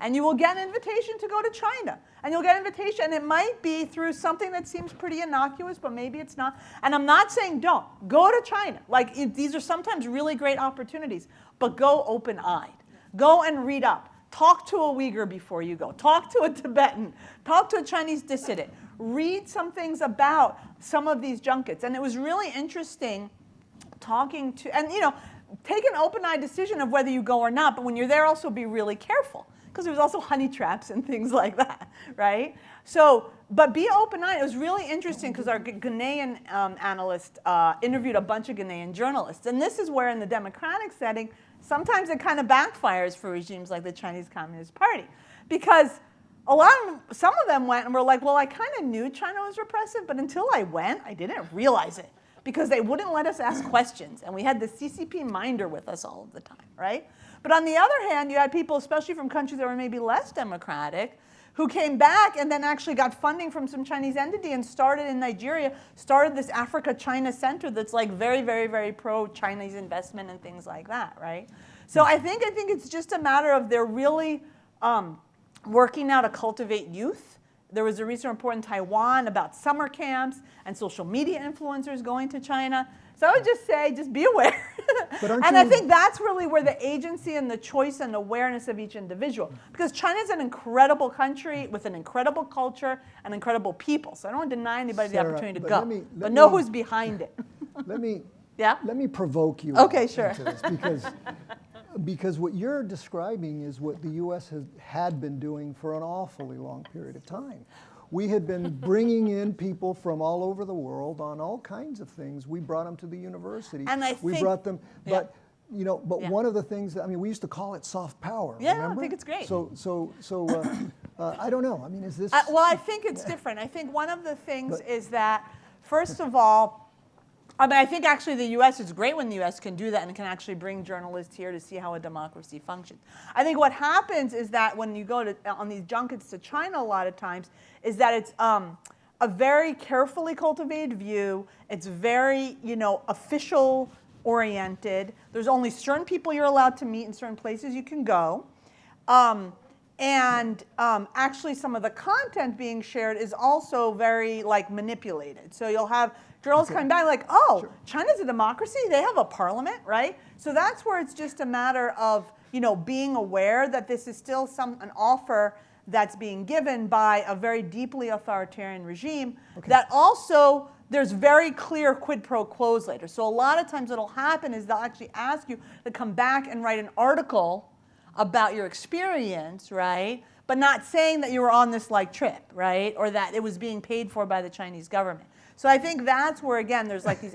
And you will get an invitation to go to China. And you'll get an invitation, and it might be through something that seems pretty innocuous, but maybe it's not. And I'm not saying don't. Go to China. Like, these are sometimes really great opportunities, but go open-eyed. Go and read up. Talk to a Uyghur before you go. Talk to a Tibetan. Talk to a Chinese dissident. Read some things about some of these junkets. And it was really interesting talking to, and take an open-eyed decision of whether you go or not, but when you're there, also be really careful, because there's also honey traps and things like that, right? So, but be open-eyed. It was really interesting because our Ghanaian analyst interviewed a bunch of Ghanaian journalists. And this is where in the democratic setting, sometimes it kind of backfires for regimes like the Chinese Communist Party, because some of them went and were like, well, I kind of knew China was repressive, but until I went, I didn't realize it, because they wouldn't let us ask questions, and we had the CCP minder with us all of the time, right? But on the other hand, you had people, especially from countries that were maybe less democratic, who came back and then actually got funding from some Chinese entity and started in Nigeria, started this Africa-China center that's like very, very, very pro-Chinese investment and things like that, right? So I think it's just a matter of they're really working now to cultivate youth. There was a recent report in Taiwan about summer camps and social media influencers going to China. So I would just say, just be aware. And I think that's really where the agency and the choice and awareness of each individual, because China is an incredible country with an incredible culture and incredible people. So I don't want to deny anybody the opportunity to go, but know who's behind it. Let me provoke you. Okay, sure. Into this, because what you're describing is what the U.S. had been doing for an awfully long period of time. We had been bringing in people from all over the world on all kinds of things. We brought them to the university. And we brought them, but one of the things that, we used to call it soft power. Yeah, remember? I think it's great. So I don't know. Is this? Well, I think it's different. I think one of the things is that, first of all, I think actually the U.S. is great when the U.S. can do that and can actually bring journalists here to see how a democracy functions. I think what happens is that when you go on these junkets to China a lot of times, is that it's a very carefully cultivated view. It's very, official oriented. There's only certain people you're allowed to meet in certain places you can go. Actually some of the content being shared is also very like manipulated. So you'll have journalists coming back like, oh, sure. China's a democracy, they have a parliament, right? So that's where it's just a matter of, you know, being aware that this is still an offer that's being given by a very deeply authoritarian regime that also there's very clear quid pro quos later. So a lot of times what'll happen is they'll actually ask you to come back and write an article about your experience, right? But not saying that you were on this like trip, right? Or that it was being paid for by the Chinese government. So I think that's where, again, there's like these,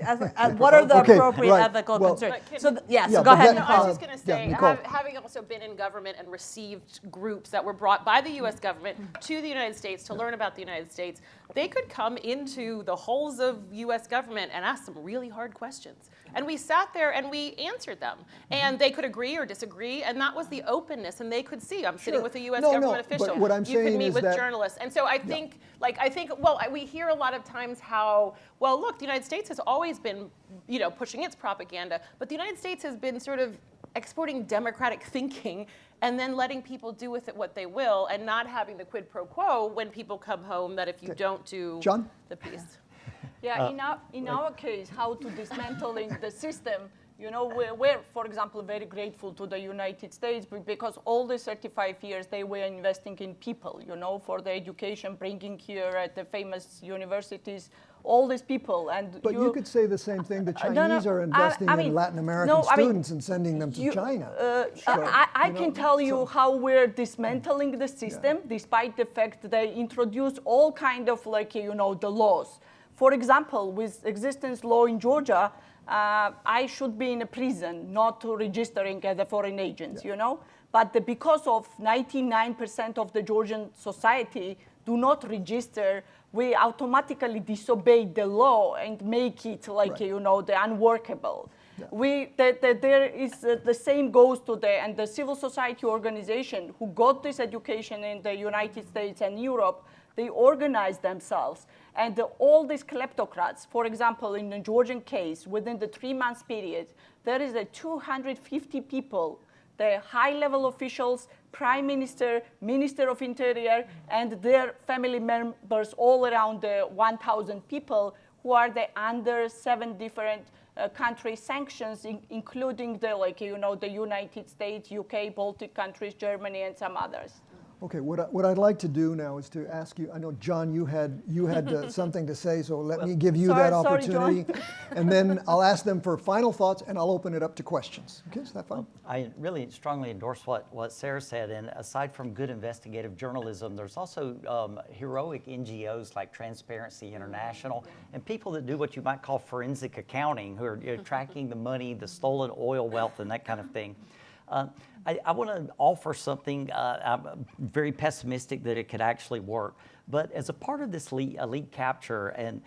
what are the appropriate ethical concerns? So go ahead, Nicole. I was just going to say, having also been in government and received groups that were brought by the U.S. government to the United States to learn about the United States, they could come into the halls of U.S. government and ask some really hard questions. And we sat there and we answered them. And they could agree or disagree, and that was the openness. And they could see, I'm sitting with a U.S. government official. But what I'm saying you could meet is with that, journalists. And so I think, well, we hear a lot of times how, well, look, the United States has always been, you know, pushing its propaganda, but the United States has been sort of exporting democratic thinking and then letting people do with it what they will and not having the quid pro quo when people come home that if you don't do the piece. Yeah, in our case, how to dismantling the system, you know, we're, for example, very grateful to the United States because all the 35 years they were investing in people, you know, for the education, bringing here at the famous universities, all these people. But you could say the same thing. The Chinese are investing in Latin American students and sending them to China. I can tell you how we're dismantling the system, despite the fact that they introduced all kind of like, you know, the laws. For example, with existence law in Georgia, I should be in a prison, not registering as a foreign agent, you know? But because of 99% of the Georgian society do not register, we automatically disobey the law and make it like, you know, the unworkable. Yeah. There is the same goes to the civil society organization who got this education in the United States and Europe. They organize themselves. And all these kleptocrats, for example, in the Georgian case, within the 3 months period, there is 250 people, the high-level officials, prime minister, minister of interior, and their family members all around the 1,000 people who are under 7 different country sanctions, including the United States, UK, Baltic countries, Germany, and some others. Okay, what I'd like to do now is to ask you, I know, John, you had something to say, so let me give you that opportunity. And then I'll ask them for final thoughts, and I'll open it up to questions. Okay, is that fine? I really strongly endorse what Sarah said. And aside from good investigative journalism, there's also heroic NGOs like Transparency International and people that do what you might call forensic accounting, who are tracking the money, the stolen oil wealth, and that kind of thing. I want to offer something. I'm very pessimistic that it could actually work. But as a part of this elite capture, and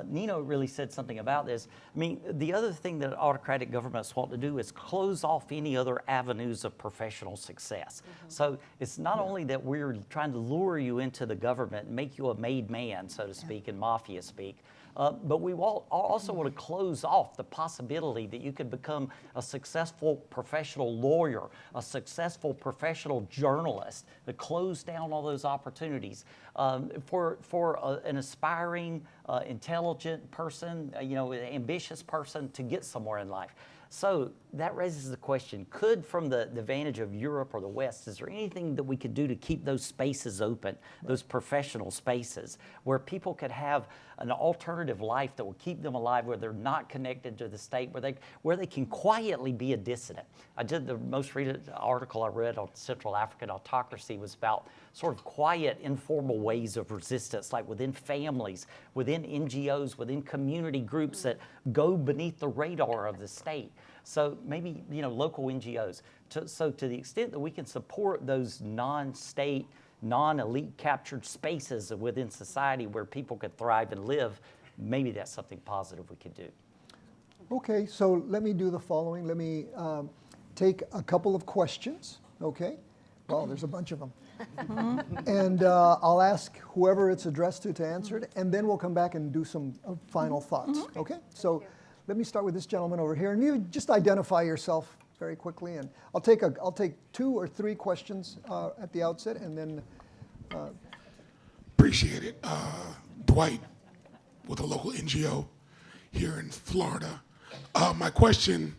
Nino really said something about this, I mean, the other thing that autocratic governments want to do is close off any other avenues of professional success. Mm-hmm. So it's not only that we're trying to lure you into the government and make you a made man, so to speak, in mafia speak, but we also want to close off the possibility that you could become a successful professional lawyer, a successful professional journalist, to close down all those opportunities. For an aspiring, intelligent person, ambitious person to get somewhere in life. So that raises the question, from the vantage of Europe or the West, is there anything that we could do to keep those spaces open, those professional spaces, where people could have an alternative life that will keep them alive, where they're not connected to the state, where they can quietly be a dissident? I did the most recent article I read on Central African autocracy was about sort of quiet, informal ways of resistance, like within families, within NGOs, within community groups that go beneath the radar of the state. So maybe, local NGOs. So to the extent that we can support those non-state, non-elite captured spaces within society where people could thrive and live, maybe that's something positive we could do. Okay, so let me do the following. Let me take a couple of questions, okay? Well, there's a bunch of them. And I'll ask whoever it's addressed to answer it, and then we'll come back and do some final thoughts, okay? So Let me start with this gentleman over here, and you just identify yourself very quickly, and I'll take 2 or 3 questions at the outset, and then. Appreciate it. Dwight, with a local NGO here in Florida. My question,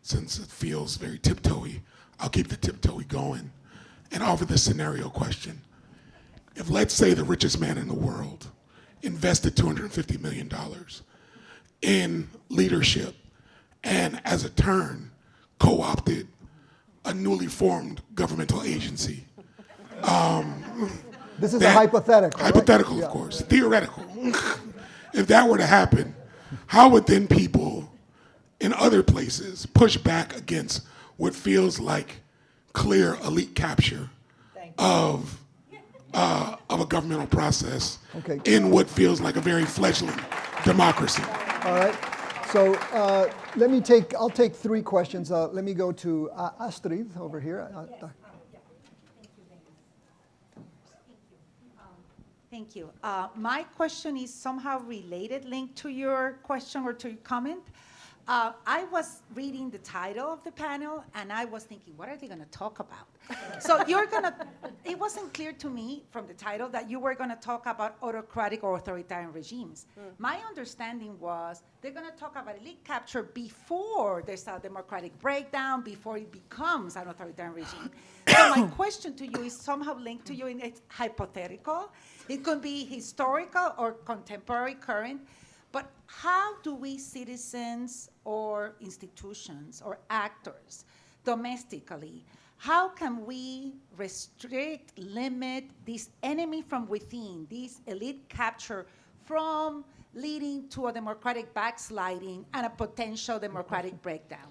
since it feels very tiptoey, I'll keep the tiptoey going and offer the scenario question. If, let's say, the richest man in the world invested $250 million in leadership and, as a turn, co-opted a newly formed governmental agency. This is a hypothetical. Hypothetical, right? of course, theoretical. If that were to happen, how would then people in other places push back against what feels like clear elite capture of a governmental process in what feels like a very fledgling democracy? All right. So I'll take 3 questions. Let me go to Astrid over here. Thank you. My question is somehow related, linked to your question or to your comment. I was reading the title of the panel, and I was thinking, what are they going to talk about? So it wasn't clear to me from the title that you were going to talk about autocratic or authoritarian regimes. My understanding was they're going to talk about elite capture before there's a democratic breakdown, before it becomes an authoritarian regime. So my question to you is somehow linked to you, and it's hypothetical. It could be historical or contemporary, current. But how do we citizens or institutions or actors domestically, how can we restrict, limit this enemy from within, this elite capture from leading to a democratic backsliding and a potential democratic breakdown?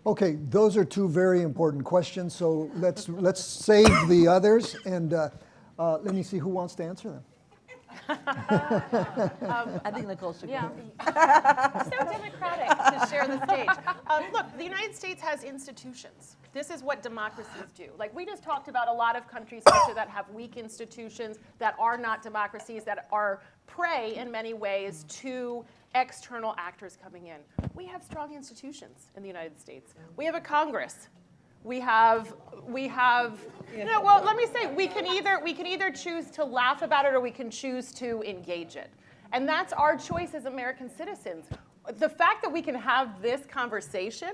Okay, those are 2 very important questions. So let's save the others, and let me see who wants to answer them. I think Nicole should go. So democratic to share the stage. Look, the United States has institutions. This is what democracies do. Like, we just talked about a lot of countries that have weak institutions, that are not democracies, that are prey in many ways to external actors coming in. We have strong institutions in the United States. We have a Congress. We have, well, let me say, we can either choose to laugh about it or we can choose to engage it. And that's our choice as American citizens. The fact that we can have this conversation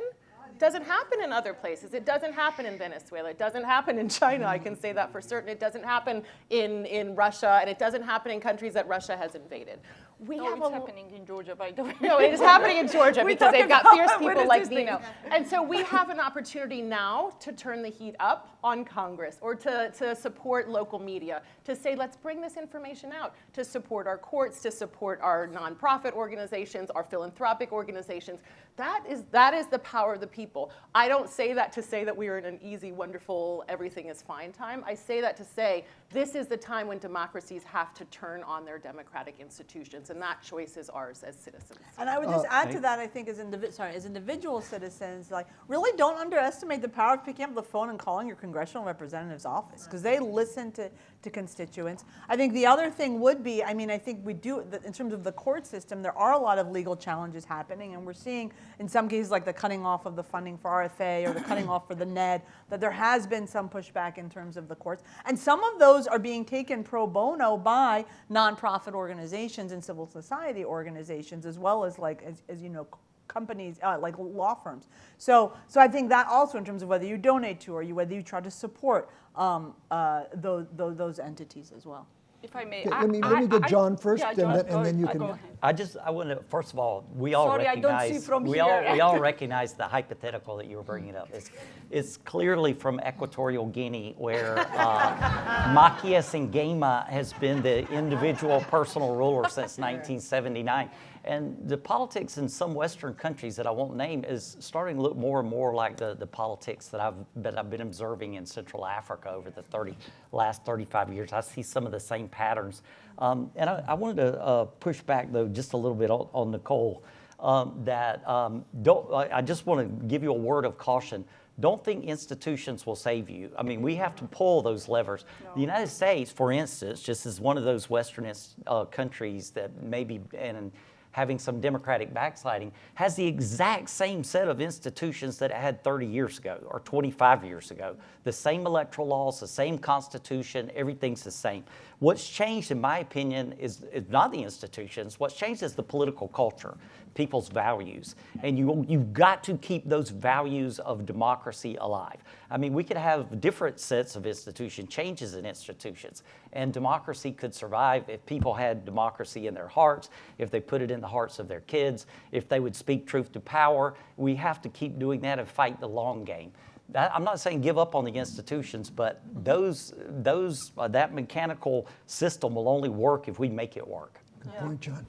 doesn't happen in other places. It doesn't happen in Venezuela. It doesn't happen in China. I can say that for certain. It doesn't happen in Russia, and it doesn't happen in countries that Russia has invaded. It's happening in Georgia, by the way. No, it is happening in Georgia because they've got fierce people like Nino. And so we have an opportunity now to turn the heat up on Congress, or to support local media, to say, let's bring this information out, to support our courts, to support our nonprofit organizations, our philanthropic organizations. That is the power of the people. I don't say that to say that we are in an easy, wonderful, everything is fine time. I say that to say this is the time when democracies have to turn on their democratic institutions, and that choice is ours as citizens. And I would just add to that, I think, as individual citizens, like, really don't underestimate the power of picking up the phone and calling your congressional representative's office, because they listen to constituents. I think the other thing would be, I mean, I think we do, in terms of the court system, there are a lot of legal challenges happening, and we're seeing, in some cases, like the cutting off of the funding for RFA or the cutting off for the NED, that there has been some pushback in terms of the courts. And some of those are being taken pro bono by nonprofit organizations and civil society organizations, as well as, like, as you know, companies, like law firms. So I think that also, in terms of whether you donate to or whether you try to support those entities as well. If I may, let me get John first, and then you can. I want to, first of all, we all Sorry, recognize, I don't see from we here. all recognize the hypothetical that you were bringing up. It's clearly from Equatorial Guinea, where Machias Nguema has been the individual personal ruler since 1979. And the politics in some Western countries that I won't name is starting to look more and more like the politics that I've been observing in Central Africa over the last 35 years. I see some of the same patterns. And I wanted to push back, though, just a little bit on Nicole, I just want to give you a word of caution. Don't think institutions will save you. I mean, we have to pull those levers. No. The United States, for instance, just as one of those Western countries that maybe, and having some democratic backsliding, has the exact same set of institutions that it had 30 years ago or 25 years ago. The same electoral laws, the same constitution, everything's the same. What's changed, in my opinion, is not the institutions. What's changed is the political culture, people's values. And you've got to keep those values of democracy alive. I mean, we could have different sets of institutions, changes in institutions, and democracy could survive if people had democracy in their hearts, if they put it in the hearts of their kids, if they would speak truth to power. We have to keep doing that and fight the long game. I'm not saying give up on the institutions, but that mechanical system will only work if we make it work. Good point, John.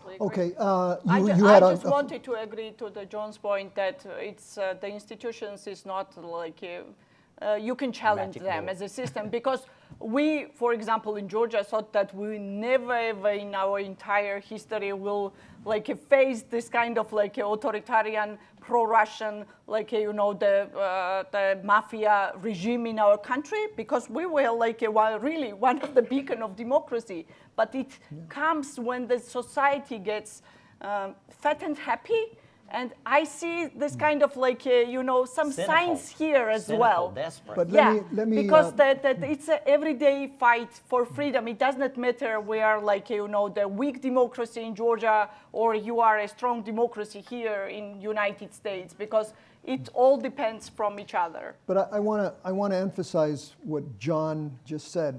Agree. Okay, I you had just wanted to agree to John's point that it's the institutions is not like you can challenge Magic them bullet. as a system because we, for example, in Georgia thought that we never ever in our entire history will like face this kind of like authoritarian pro-Russian like the mafia regime in our country because we were like really one of the beacon of democracy. But it comes when the society gets fat and happy. And I see this kind of like, some Cynical. signs here as Cynical, well. desperate. But Yeah, let me because that it's an everyday fight for freedom. It does not matter where, like, the weak democracy in Georgia or you are a strong democracy here in United States, because it all depends from each other. But I want to emphasize what John just said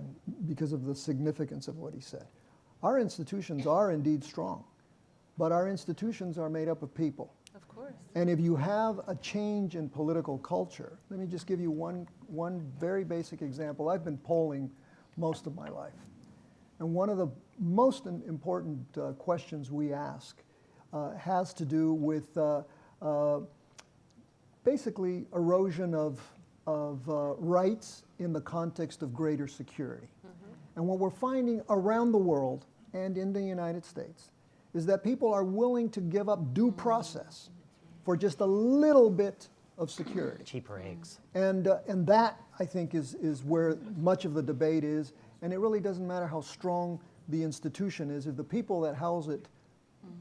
because of the significance of what he said. Our institutions are indeed strong, but our institutions are made up of people. Of course. And if you have a change in political culture, let me just give you one very basic example. I've been polling most of my life. And one of the most important questions we ask has to do with basically erosion of rights in the context of greater security. Mm-hmm. And what we're finding around the world and in the United States is that people are willing to give up due process for just a little bit of security. Cheaper eggs. And that, I think, is where much of the debate is. And it really doesn't matter how strong the institution is if the people that house it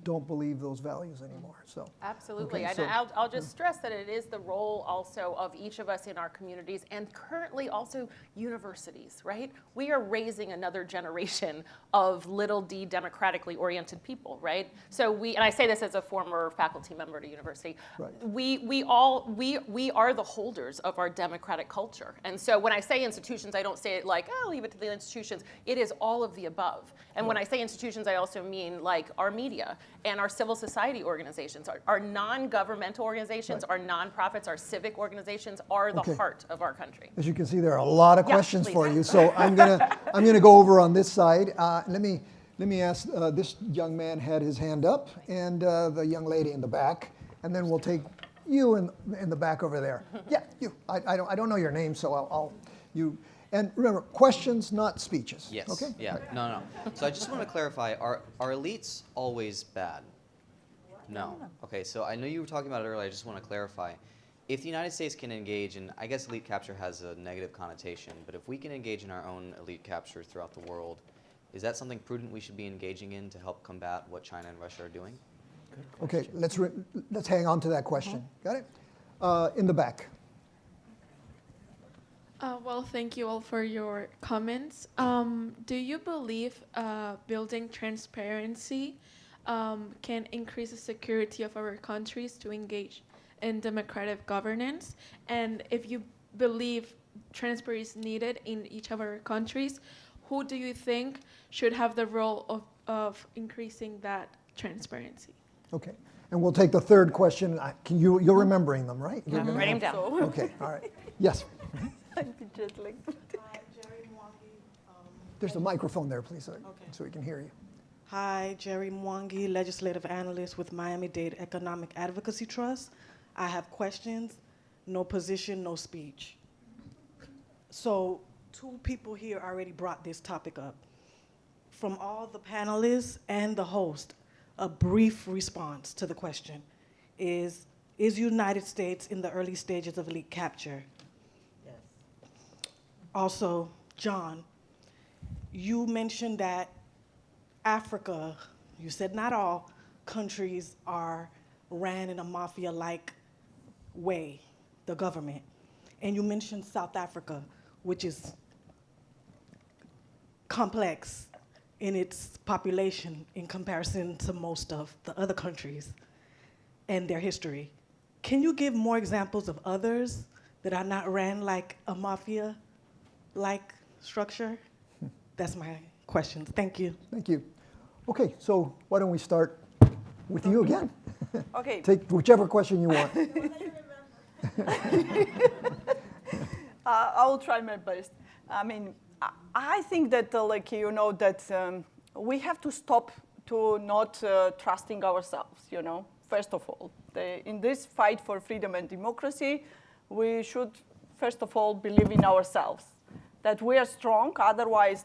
don't believe those values anymore. So Absolutely. okay, And so- I'll just stress that it is the role also of each of us in our communities and currently also universities, right? We are raising another generation of little d democratically oriented people, right? So and I say this as a former faculty member at a university, Right. we are the holders of our democratic culture. And so when I say institutions, I don't say it like, oh, leave it to the institutions. It is all of the above. And when I say institutions, I also mean like our media and our civil society organizations, our non-governmental organizations, our nonprofits, our civic organizations are the Okay. heart of our country. as you can see, there are a lot of Yeah, questions please. for you. So I'm gonna go over on this side. Let me ask. This young man had his hand up, and the young lady in the back, and then we'll take you in the back over there. Yeah, you. I don't know your name, so I'll you. And remember, questions, not speeches. Yes. Okay. Yeah. No. So I just want to clarify: are elites always bad? No. Okay. So I know you were talking about it earlier. I just want to clarify: if the United States can engage, and I guess elite capture has a negative connotation, but if we can engage in our own elite capture throughout the world, is that something prudent we should be engaging in to help combat what China and Russia are doing? Okay. Let's hang on to that question. Got it? In the back. Well, thank you all for your comments. Do you believe building transparency can increase the security of our countries to engage in democratic governance? And if you believe transparency is needed in each of our countries, who do you think should have the role of increasing that transparency? Okay. And we'll take the third question. You're remembering them, right? You're gonna Write him have- down. Okay. All right. Yes. I'd be juggling. There's a microphone there, please, so we can hear you. Hi, Jerry Mwangi, legislative analyst with Miami-Dade Economic Advocacy Trust. I have questions, no position, no speech. So 2 people here already brought this topic up. From all the panelists and the host, a brief response to the question is United States in the early stages of elite capture? Yes. Also, John, you mentioned that Africa, you said not all, countries are ran in a mafia-like way, the government. And you mentioned South Africa, which is complex in its population in comparison to most of the other countries and their history. Can you give more examples of others that are not ran like a mafia-like structure? That's my question. Thank you. Thank you. Okay, so why don't we start with you again? Okay. Take whichever question you want. I will try my best. I mean, I think that, that we have to stop to not trusting ourselves, first of all. In this fight for freedom and democracy, we should, first of all, believe in ourselves, that we are strong. Otherwise,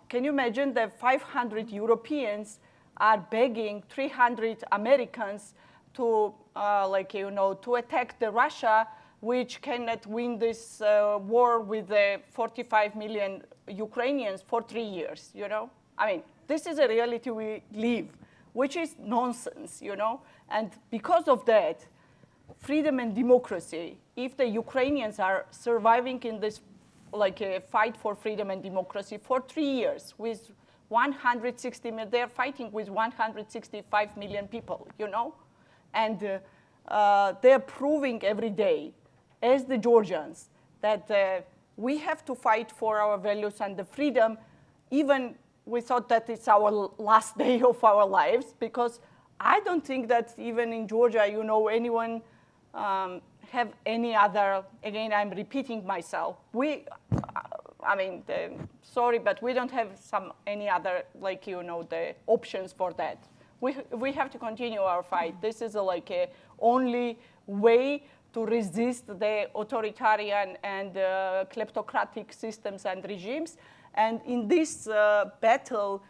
can you imagine that 500 Europeans are begging 300 Americans to, to attack the Russia, which cannot win this war with 45 million Ukrainians for 3 years, I mean, this is a reality we live, which is nonsense, And because of that, freedom and democracy, if the Ukrainians are surviving in this a fight for freedom and democracy for 3 years with 160 million, they're fighting with 165 million people, And they're proving every day, as the Georgians, that we have to fight for our values and the freedom, even we thought that it's our last day of our lives, because I don't think that even in Georgia, anyone have any other, again, I'm repeating myself. Sorry, but we don't have any other, the options for that. We have to continue our fight. This is a only way to resist the authoritarian and kleptocratic systems and regimes. And in this battle,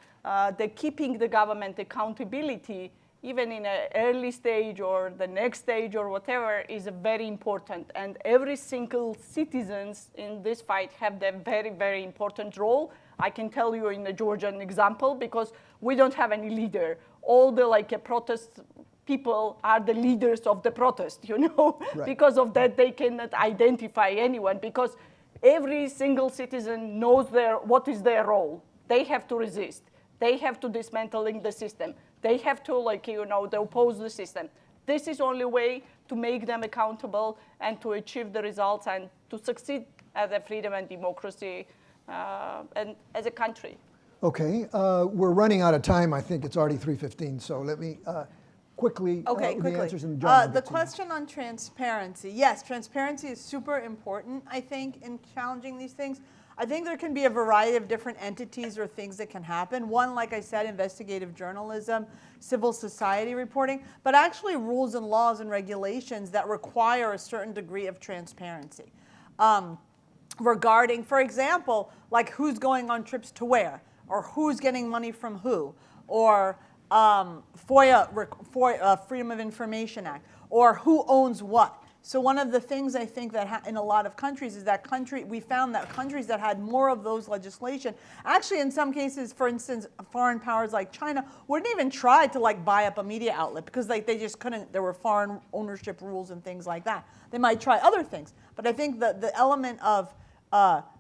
keeping the government accountability, even in an early stage or the next stage or whatever, is very important. And every single citizens in this fight have a very, very important role. I can tell you in the Georgian example, because we don't have any leader. All the protest people are the leaders of the protest, Right. Because of that, they cannot identify anyone, because every single citizen knows what is their role. They have to resist. They have to dismantling the system. They have to, they oppose the system. This is the only way to make them accountable and to achieve the results and to succeed as a freedom and democracy and as a country. Okay, we're running out of time. I think it's already 3:15, so let me quickly, the answers in John. The question on transparency. Yes, transparency is super important, I think, in challenging these things. I think there can be a variety of different entities or things that can happen. One, like I said, investigative journalism, civil society reporting, but actually rules and laws and regulations that require a certain degree of transparency. Regarding, for example, like who's going on trips to where, or who's getting money from who, or FOIA, Freedom of Information Act, or who owns what. So one of the things I think that in a lot of countries is that we found that countries that had more of those legislation, actually in some cases, for instance, foreign powers like China wouldn't even try to buy up a media outlet because they just couldn't, there were foreign ownership rules and things like that. They might try other things. But I think the element of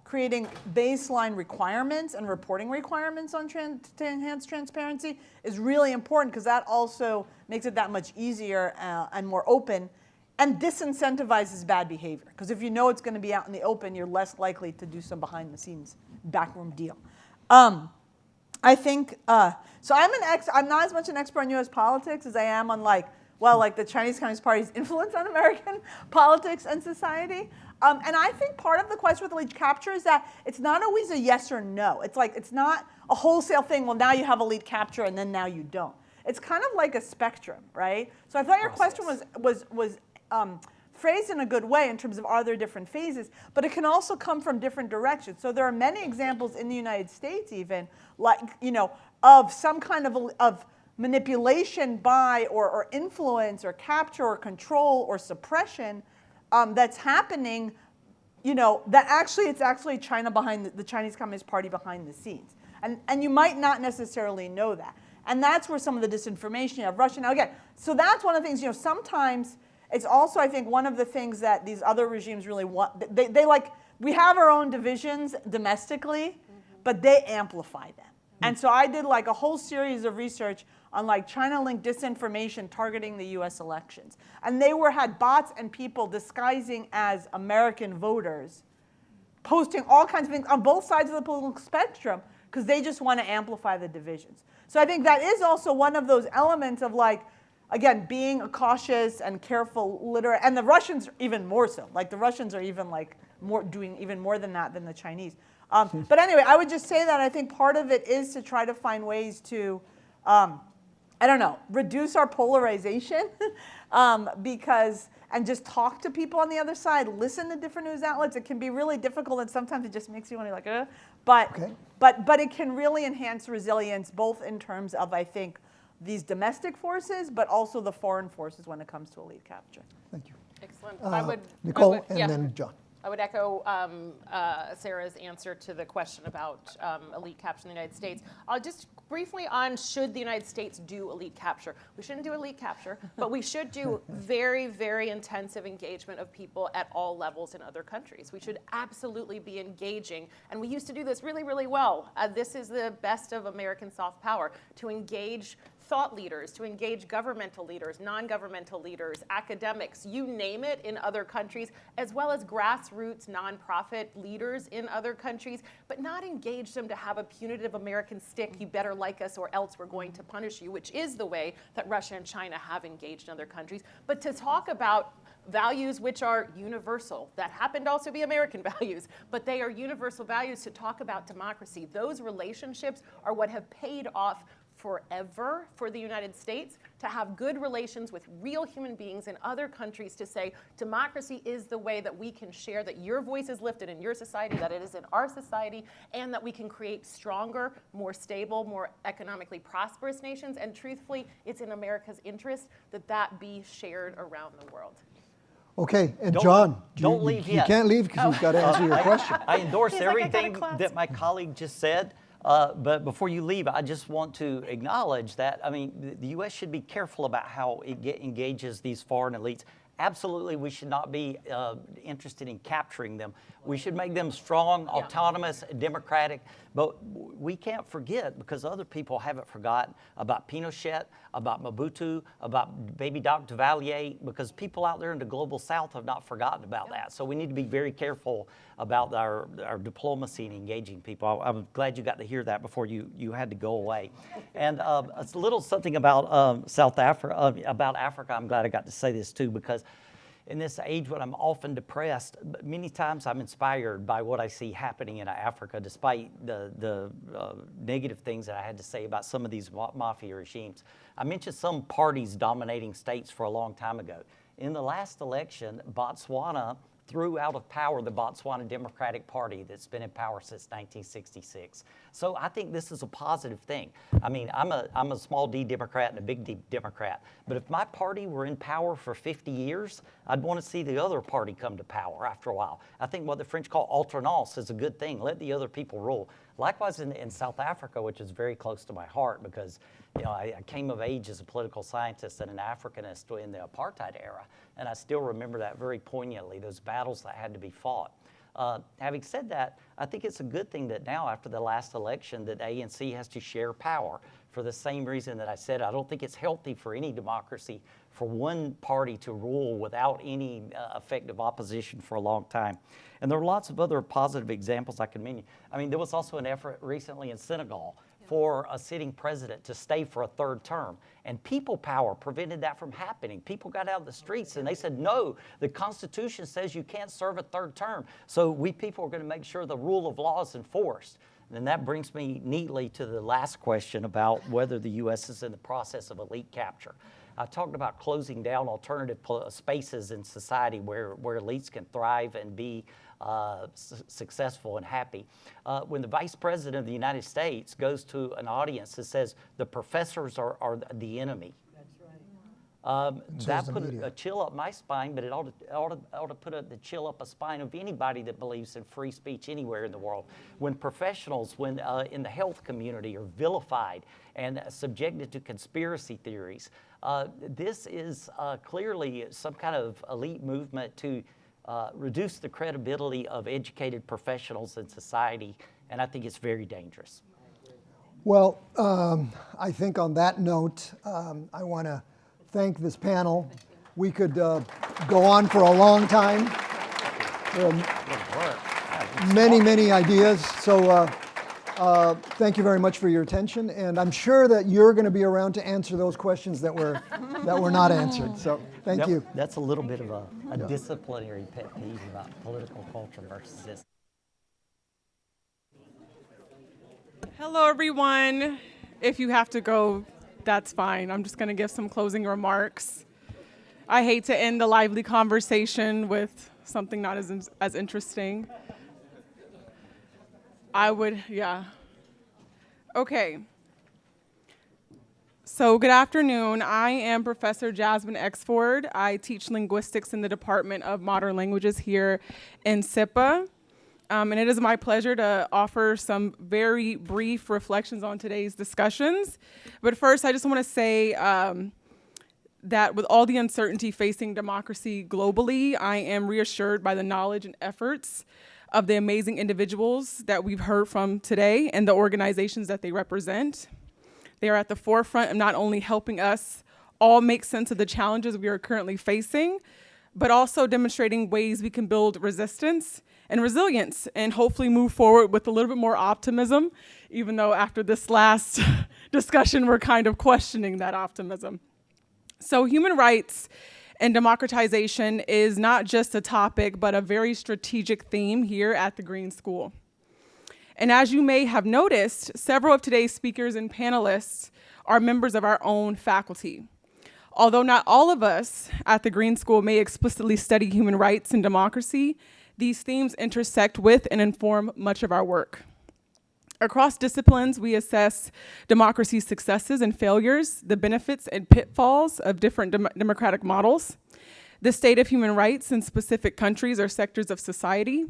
creating baseline requirements and reporting requirements on to enhance transparency is really important, because that also makes it that much easier and more open, and disincentivizes bad behavior. Because if you know it's going to be out in the open, you're less likely to do some behind-the-scenes backroom deal. I think, so I'm not as much an expert on US politics as I am on the Chinese Communist Party's influence on American politics and society. And I think part of the question with elite capture is that it's not always a yes or no. It's not a wholesale thing, well, now you have elite capture and then now you don't. It's kind of like a spectrum, right? So I thought your question was phrased in a good way in terms of are there different phases, but it can also come from different directions. So there are many examples in the United States even, of some kind of manipulation by or influence or capture or control or suppression that's happening, that it's actually China behind the Chinese Communist Party behind the scenes. And you might not necessarily know that. And that's where some of the disinformation you have Russia. Now again, so that's one of the things, sometimes it's also, I think, one of the things that these other regimes really want. They like, we have our own divisions domestically, but they amplify them. And so I did like a whole series of research on like China-linked disinformation targeting the US elections. And they had bots and people disguising as American voters, posting all kinds of things on both sides of the political spectrum because they just want to amplify the divisions. So I think that is also one of those elements of like, again, being cautious and careful, literate, and the Russians even more so. Like the Russians are even like doing even more than that than the Chinese. But anyway, I would just say that I think part of it is to try to find ways to, I don't know, reduce our polarization and just talk to people on the other side, listen to different news outlets. It can be really difficult and sometimes it just makes you want to like, but it can really enhance resilience both in terms of, I think, these domestic forces, but also the foreign forces when it comes to elite capture. Thank you. Excellent. Nicole, and then John. I would echo Sarah's answer to the question about elite capture in the United States. I'll just briefly on should the United States do elite capture. We shouldn't do elite capture, but we should do very, very intensive engagement of people at all levels in other countries. We should absolutely be engaging, and we used to do this really, really well. This is the best of American soft power, to engage thought leaders, to engage governmental leaders, non-governmental leaders, academics, you name it, in other countries, as well as grassroots nonprofit leaders in other countries, but not engage them to have a punitive American stick, you better like us or else we're going to punish you, which is the way that Russia and China have engaged in other countries, but to talk about values which are universal, that happen to also be American values, but they are universal values, to talk about democracy. Those relationships are what have paid off forever for the United States, to have good relations with real human beings in other countries, to say democracy is the way that we can share, that your voice is lifted in your society, that it is in our society, and that we can create stronger, more stable, more economically prosperous nations. And truthfully, it's in America's interest that that be shared around the world. Okay, and John, don't leave you yet. can't leave because you've got to answer your question. I endorse everything that my colleague just said. But before you leave, I just want to acknowledge that, I mean, the U.S. should be careful about how it engages these foreign elites. Absolutely, we should not be interested in capturing them. We should make them strong, autonomous, democratic. But we can't forget, because other people haven't forgotten, about Pinochet, about Mobutu, about baby Dr. Duvalier, because people out there in the global south have not forgotten about that. So we need to be very careful about our diplomacy and engaging people. I'm glad you got to hear that before you had to go away. And a little something about South Africa, about Africa. I'm glad I got to say this too, because in this age when I'm often depressed, many times I'm inspired by what I see happening in Africa, despite the negative things that I had to say about some of these mafia regimes. I mentioned some parties dominating states for a long time ago. In the last election, Botswana threw out of power the Botswana Democratic Party that's been in power since 1966. So I think this is a positive thing. I mean, I'm a small d Democrat and a big D Democrat, but if my party were in power for 50 years, I'd want to see the other party come to power after a while. I think what the French call alternance is a good thing. Let the other people rule. Likewise in South Africa, which is very close to my heart, because I came of age as a political scientist and an Africanist in the apartheid era, and I still remember that very poignantly, those battles that had to be fought. Having said that, I think it's a good thing that now, after the last election, that ANC has to share power, for the same reason that I said I don't think it's healthy for any democracy for one party to rule without any effective opposition for a long time. And there are lots of other positive examples I can mention. I mean, there was also an effort recently in Senegal for a sitting president to stay for a third term. And people power prevented that from happening. People got out of the streets and they said, no, the Constitution says you can't serve a third term. So we people are going to make sure the rule of law is enforced. And that brings me neatly to the last question about whether the U.S. is in the process of elite capture. I talked about closing down alternative spaces in society where elites can thrive and be successful and happy. When the Vice President of the United States goes to an audience that says the professors are the enemy, That the put media. a chill up my spine, but it ought to put the chill up a spine of anybody that believes in free speech anywhere in the world. When professionals, in the health community are vilified and subjected to conspiracy theories, this is clearly some kind of elite movement to reduce the credibility of educated professionals in society, and I think it's very dangerous. Well, I think on that note, I want to thank this panel. We could go on for a long time. Many ideas. So thank you very much for your attention, and I'm sure that you're going to be around to answer those questions that were not answered. So thank you. That's a little bit of a disciplinary pet peeve about political culture versus this. Hello, everyone. If you have to go, that's fine. I'm just going to give some closing remarks. I hate to end the lively conversation with something not as interesting. Okay. So good afternoon. I am Professor Jazmine Exford. I teach linguistics in the Department of Modern Languages here in SIPA. And it is my pleasure to offer some very brief reflections on today's discussions. But first, I just want to say that with all the uncertainty facing democracy globally, I am reassured by the knowledge and efforts of the amazing individuals that we've heard from today and the organizations that they represent. They are at the forefront of not only helping us all make sense of the challenges we are currently facing, but also demonstrating ways we can build resistance and resilience and hopefully move forward with a little bit more optimism, even though after this last discussion, we're kind of questioning that optimism. So human rights and democratization is not just a topic, but a very strategic theme here at the Green School. And as you may have noticed, several of today's speakers and panelists are members of our own faculty. Although not all of us at the Green School may explicitly study human rights and democracy, these themes intersect with and inform much of our work. Across disciplines, we assess democracy's successes and failures, the benefits and pitfalls of different democratic models, the state of human rights in specific countries or sectors of society,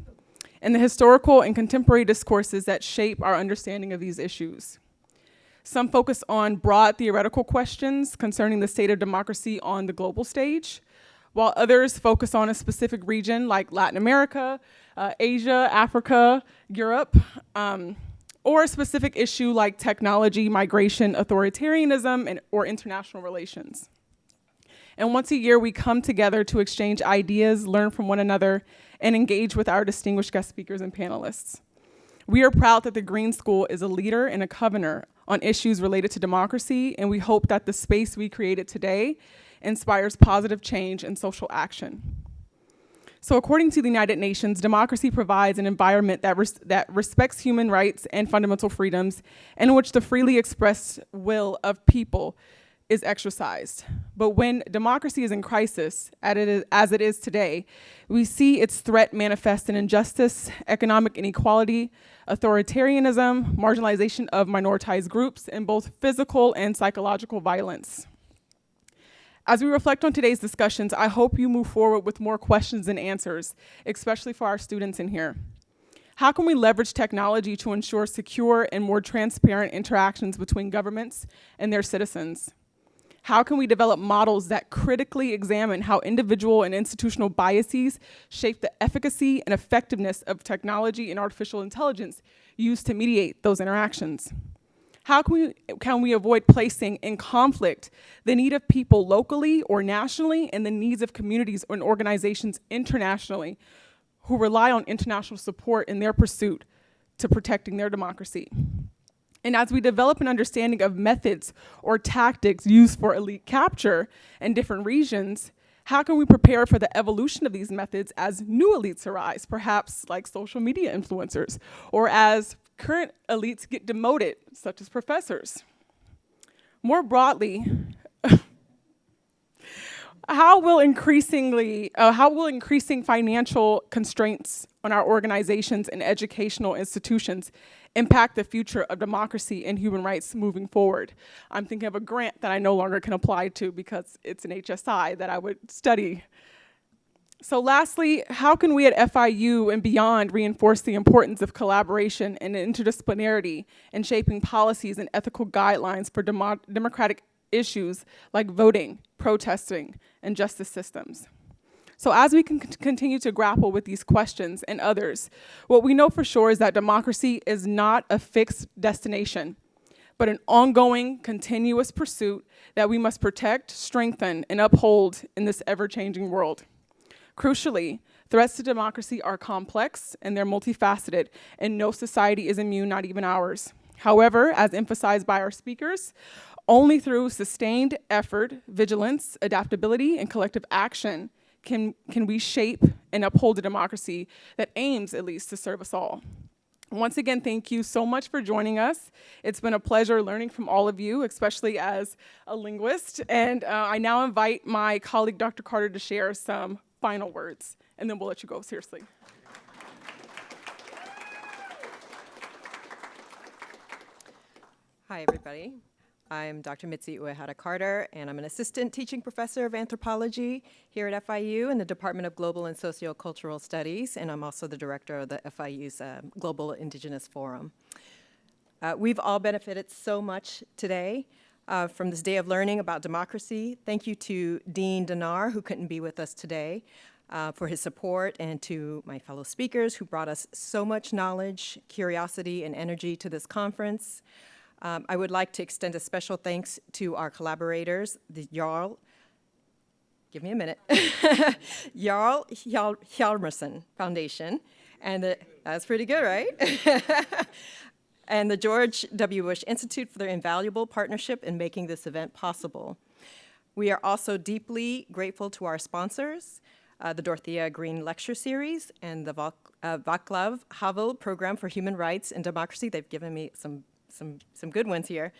and the historical and contemporary discourses that shape our understanding of these issues. Some focus on broad theoretical questions concerning the state of democracy on the global stage, while others focus on a specific region like Latin America, Asia, Africa, Europe, or a specific issue like technology, migration, authoritarianism, or international relations. And once a year, we come together to exchange ideas, learn from one another, and engage with our distinguished guest speakers and panelists. We are proud that the Green School is a leader and a covener on issues related to democracy, and we hope that the space we created today inspires positive change and social action. So according to the United Nations, democracy provides an environment that respects human rights and fundamental freedoms, and in which the freely expressed will of people is exercised. But when democracy is in crisis, as it is today, we see its threat manifest in injustice, economic inequality, authoritarianism, marginalization of minoritized groups, and both physical and psychological violence. As we reflect on today's discussions, I hope you move forward with more questions and answers, especially for our students in here. How can we leverage technology to ensure secure and more transparent interactions between governments and their citizens? How can we develop models that critically examine how individual and institutional biases shape the efficacy and effectiveness of technology and artificial intelligence used to mediate those interactions? How can we avoid placing in conflict the need of people locally or nationally and the needs of communities and organizations internationally who rely on international support in their pursuit to protecting their democracy? And as we develop an understanding of methods or tactics used for elite capture in different regions, how can we prepare for the evolution of these methods as new elites arise, perhaps like social media influencers, or as current elites get demoted, such as professors? More broadly, how will increasing financial constraints on our organizations and educational institutions impact the future of democracy and human rights moving forward? I'm thinking of a grant that I no longer can apply to because it's an HSI that I would study. So lastly, how can we at FIU and beyond reinforce the importance of collaboration and interdisciplinarity in shaping policies and ethical guidelines for democratic issues like voting, protesting, and justice systems? So as we can continue to grapple with these questions and others, what we know for sure is that democracy is not a fixed destination, but an ongoing, continuous pursuit that we must protect, strengthen, and uphold in this ever-changing world. Crucially, threats to democracy are complex and they're multifaceted, and no society is immune, not even ours. However, as emphasized by our speakers, only through sustained effort, vigilance, adaptability, and collective action can we shape and uphold a democracy that aims, at least, to serve us all. Once again, thank you so much for joining us. It's been a pleasure learning from all of you, especially as a linguist. And I now invite my colleague, Dr. Carter, to share some final words, and then we'll let you go, seriously. Hi, everybody. I'm Dr. Mitzi Uehara Carter, and I'm an assistant teaching professor of anthropology here at FIU in the Department of Global and Sociocultural Studies, and I'm also the director of the FIU's Global Indigenous Forum. We've all benefited so much today from this day of learning about democracy. Thank you to Dean Dinar, who couldn't be with us today, for his support, and to my fellow speakers who brought us so much knowledge, curiosity, and energy to this conference. I would like to extend a special thanks to our collaborators, the Jarl, give me a minute, Jarl Hjalmarson Foundation, and that's pretty good, right? And the George W. Bush Institute for their invaluable partnership in making this event possible. We are also deeply grateful to our sponsors, the Dorothea Green Lecture Series and the Václav Havel Program for Human Rights and Democracy. They've given me some good ones here,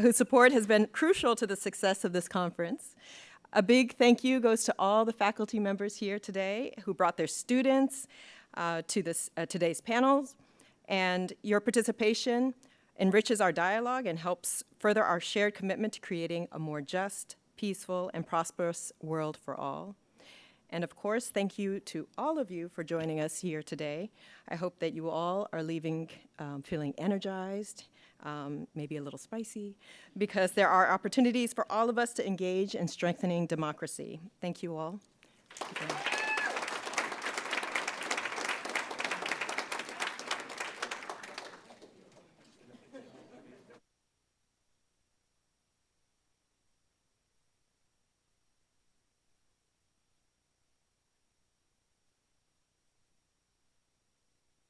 whose support has been crucial to the success of this conference. A big thank you goes to all the faculty members here today who brought their students to today's panels, and your participation enriches our dialogue and helps further our shared commitment to creating a more just, peaceful, and prosperous world for all. And of course, thank you to all of you for joining us here today. I hope that you all are leaving feeling energized, maybe a little spicy, because there are opportunities for all of us to engage in strengthening democracy. Thank you all.